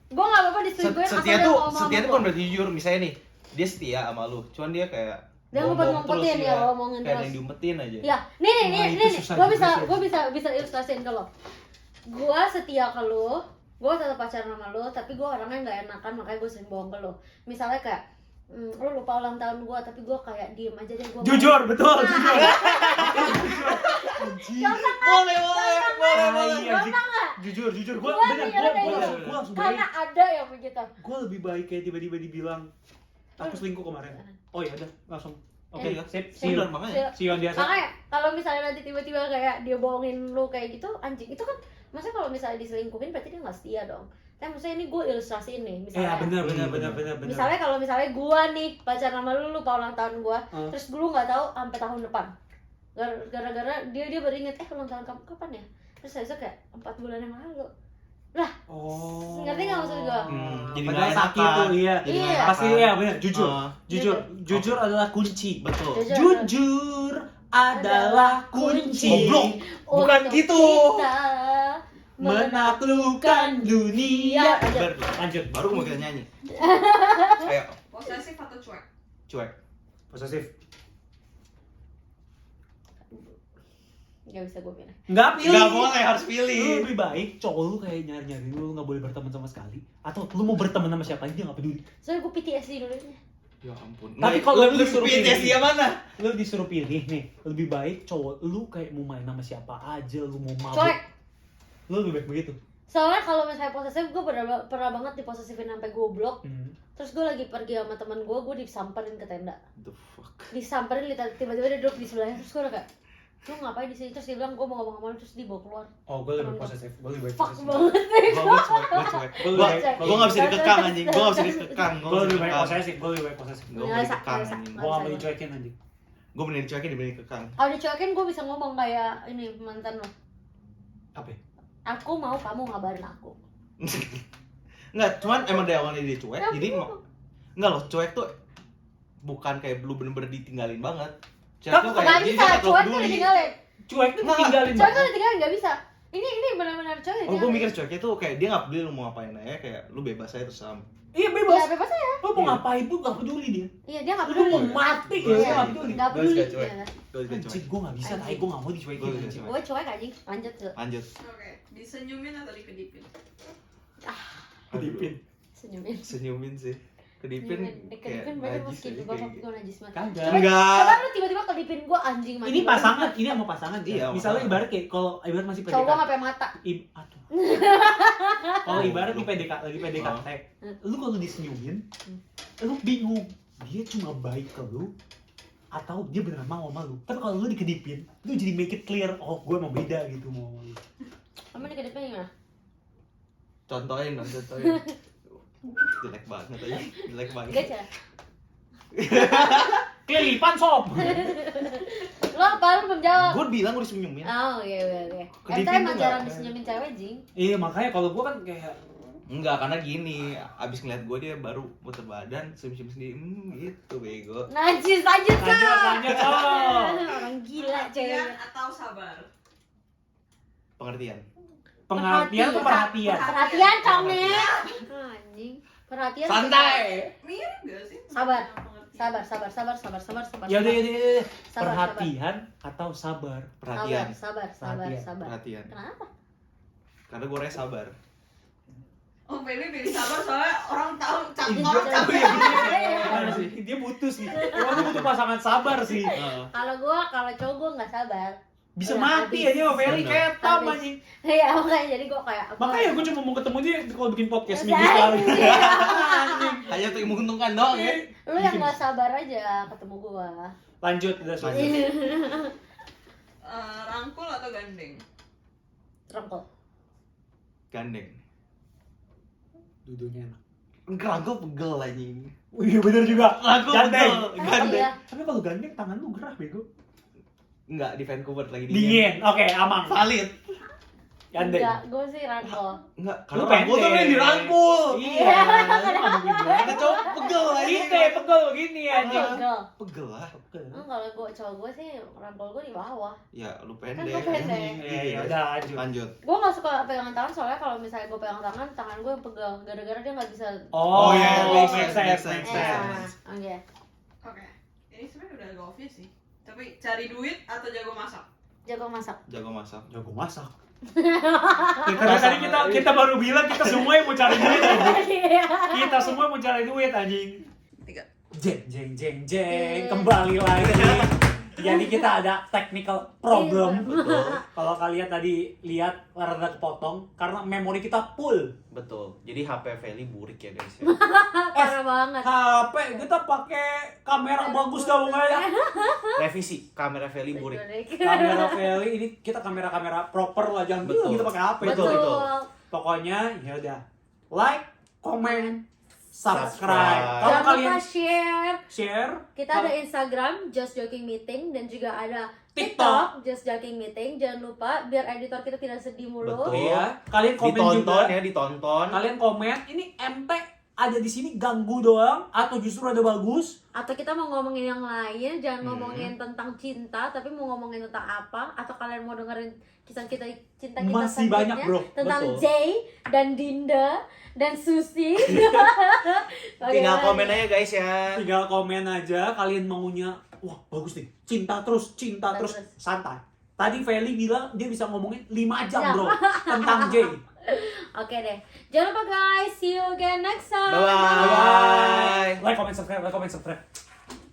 gue nggak apa-apa diselingkuhin asal Setia dia tuh, ngomong sama setia tuh gua. kan berarti jujur. Misalnya nih, dia setia sama lu, cuman dia kayak Dia bohong-bohong ngumpet-ngumpetin terus ya, ngomongin kayak ada terus. yang diumpetin aja. Ya, nih, Wah, itu nih, susah gue juga bisa, sih. bisa ilustrasiin ke lo. Gue setia ke lo, gue tetap pacaran sama lo, tapi gue orangnya nggak enakan, makanya gue sering bohong ke lo. Misalnya kayak, lo lupa ulang tahun gue, tapi gue kayak diem aja deh. Gua jujur, betul, Nah. jujur. Anjing. Boleh. Iya, anjing. Jujur, gua Gua bener, nih, kayak gua langsung karena baik. ada yang begitu. Gua lebih baik kayak tiba-tiba dibilang aku selingkuh kemarin. Oh ya udah, langsung. Oke, Iya. sip, see you. Bener makanya. See you on biasa. Makanya kalau misalnya nanti tiba-tiba kayak dia bohongin lu kayak gitu, anjing itu kan, maksudnya kalau misalnya diselingkuhin berarti dia nggak setia dong. Tapi maksudnya ini gue ilustrasiin nih, misalnya. Iya, benar. Misalnya kalau misalnya gua nih pacaran sama lu lupa ulang tahun gua, terus lu nggak tahu sampai tahun depan. gara-gara dia baru inget ulang tahun kamu kapan ya, terus saya kayak 4 bulan yang lalu lah. Oh. Ngerti nggak maksud gua? Jadi Padahal nggak sakit enakan. tuh, iya. Jadi nggak Iya. enakan. Pasti ya benar, jujur. Ah. Jujur adalah kunci. Betul. Jujur adalah kunci. Goblok. Bukan Untuk gitu. kita Menaklukkan dunia. Lanjut. Baru mau kita nyanyi. Ayo, Posesif atau cuek? cuek. Posesif. Nggak bisa gue pilih. Nggak pilih. Nggak boleh, harus Lu pilih. lebih baik cowok lu kayak nyari-nyari lu nggak boleh berteman sama sekali, atau lu mau berteman sama siapa aja dia nggak peduli. Soalnya gue PTSD dulu. Ya ampun. Tapi kalau lu lebih disuruh PTSD pilih. yang mana? Lu disuruh pilih nih, lebih baik cowok lu kayak mau main sama siapa aja, lu mau mabuk. Cuek. Lu lebih baik begitu. Soalnya kalau misalnya posesif, gue pernah banget diposesifin sampai goblok. Terus gue lagi pergi sama teman gue disamperin ke tenda. The fuck. Disamperin, tiba-tiba dia duduk di sebelahnya. Terus gue udah kayak, lu ngapain di sini? Terus dia bilang gue mau ngomong sama lu, terus dibawa keluar. Oh, gue lebih posesif. Gue lebih baik Fuck posesif. banget. Gue cuek. Gue nggak bisa dikekang anjing. Gue nggak bisa dikekang. Gue lebih baik posesif. Gue lebih baik posesif. Gue mau dikekang anjing. Gue nggak mau dicuekin anjing. Gue mending dicuekin dibanding dikekang. Kalau dicuekin gue bisa ngomong kayak ini mantan lo. Apa? Aku mau kamu ngabarin aku. Enggak, cuman emang dari awalnya dia cuek. Ya, Jadi enggak loh, cuek tuh bukan kayak lu bener-bener ditinggalin banget. Cuek tuh kayak Nggak jadi bisa, dia terlalu cuek tuh peduli. ditinggalin. Cuek tuh Nggak. tinggalin Cuek tuh ditinggalin, nggak bisa. Ini benar-benar cuek Oh, gue ditinggalin. mikir cueknya tuh kayak dia nggak peduli lu mau ngapain aja, kayak lu bebas aja terus sama. Iya Ya bebas. bebas aja. Lu mau ngapain tuh nggak peduli dia. Iya dia nggak Lu peduli. mau mati Gue ya, juga nggak gitu. peduli. Nggak Gue peduli. juga cuek. Ya. Gue juga Anjing, cuek. gue nggak bisa, tapi gue nggak mau dicuekin Gue juga anjing. cuek. Gue cuek anjing. Lanjut ke Lanjut. Oke, disenyumin atau dikedipin? Kedipin. senyumin. Senyumin sih. Kedipin Kedipin berarti meski gue najis banget. Kagak. Enggak. Coba lu tiba-tiba kedipin gue anjing mati. Ini pasangan, ini sama pasangan. Iya, Kan? Misalnya pasangan. ibarat kayak kalau ibarat masih Cowok gue PDKT. ngapain mata. Aduh. Kalau ibarat di PDKT, lagi PDKT, lu kalau disenyumin, lu bingung dia cuma baik ke lu atau dia beneran mau sama lu. Tapi kalau lu dikedipin, lu jadi make it clear, oh gue emang beda gitu mau sama lu. Kamu nih kedipin gimana? Contohin dong, contohin. Jelek banget aja. Jelek banget. Gak cara. Kelilipan sob. Lo apa lu belum jawab? Gue bilang gue disenyumin. Oh oke. Kedipin Kita tuh emang nggak jarang ada. disenyumin cewek jing. Iya makanya kalau gue kan kayak Enggak, karena gini, abis ngeliat gue dia baru muter badan, senyum sendiri, gitu bego. Najis lanjut lanjut lanjut sob. Orang gila Perhatian cewek. atau sabar? Pengertian. Pengertian tuh perhatian. Perhatian Conge. Anjing. Perhatian. Santai. Mirip gak sih? Sabar. Pengertian. Sabar. Ya udah. Sabar, Perhatian atau sabar? Perhatian. Sabar. Perhatian. Kenapa? Karena gue orangnya sabar. Oh, pilih sabar soalnya orang tahu Iya, orang tahu iya, ya. Gimana sih? Dia butuh sih. Dia butuh pasangan sabar sih. Kalau cowok gue nggak sabar. Bisa Udah mati habis. aja sama Feli Bener. kayak tam Habis. anjing. Iya makanya jadi gue kayak. Makanya gue cuma mau ketemu dia kalau bikin podcast Iya, minggu sekali. iya. Anjing. Hanya untuk menguntungkan doang ya. Lu yang nggak sabar aja ketemu gue. Lanjut udah Lanjut. selesai. Rangkul atau gandeng? Rangkul. Gandeng. Duduknya enak. Rangkul pegel anjing. Iya bener juga. Rangkul Gandeng. pegel. Gandeng. Iya. Tapi kalau gandeng tangan lu gerah bego. Enggak, di Vancouver lagi Dingin. Oke, aman. Valid. Gandeng. Enggak, gue sih rangkul. Enggak, Lu kalau rangkul tuh pendek. yang dirangkul. Iya. Lu nggak mungkin bilang. Ada cowok pegel anjing. Kita pegel gini anjing. Pegel. Pegel lah. Kalau gue cowok gue sih rangkul gue di bawah. Ya, lu Kan pendek. gue pendek. anjing. Iya, ya udah lanjut. Lanjut. Gue nggak suka pegangan tangan soalnya kalau misalnya gue pegang tangan gue pegel gara-gara dia nggak bisa. Oh, iya, make make sense, sense, make make sense. Oke. Oke. Ini sebenarnya udah agak obvious sih. Tapi cari duit atau jago masak? Jago masak. Jago masak. Jago masak. Ya, karena tadi kita baru bilang kita semua yang mau cari duit anjing. Kita semua mau cari duit anjing. 3. Jeng. Kembali lagi. Jadi kita ada technical problem. Betul. Kalau kalian tadi lihat rada kepotong karena memori kita full. Betul. Jadi HP Feli burik ya guys. Parah banget. HP kita pakai kamera bagus dong ya. Revisi, kamera Feli burik. Kamera Feli ini kita kamera proper lah, jangan Betul. kita pakai HP. Betul. Pokoknya ya udah. Like, comment, subscribe. Kalau Jangan kalian lupa share. share, Kita ada Instagram Just Joking Meeting dan juga ada TikTok. TikTok Just Joking Meeting. Jangan lupa biar editor kita tidak sedih mulu. Betul. iya, kalian komen Ditonton juga. ya, ditonton. Kalian komen, ini MT ada di sini ganggu doang atau justru ada bagus? Atau kita mau ngomongin yang lain, jangan ngomongin tentang cinta, tapi mau ngomongin tentang apa? Atau kalian mau dengerin kisah kita cinta kita Masih selanjutnya banyak, bro. tentang Betul. Jay dan Dinda dan Susi. Tinggal komen aja guys ya. Tinggal komen aja kalian maunya. Wah, bagus nih. Cinta terus, Terus. santai. Tadi Feli bilang dia bisa ngomongin 5 jam, Ya. bro, tentang Jay. Oke deh. Jangan lupa guys, see you again next time. Bye bye. Like, comment, subscribe.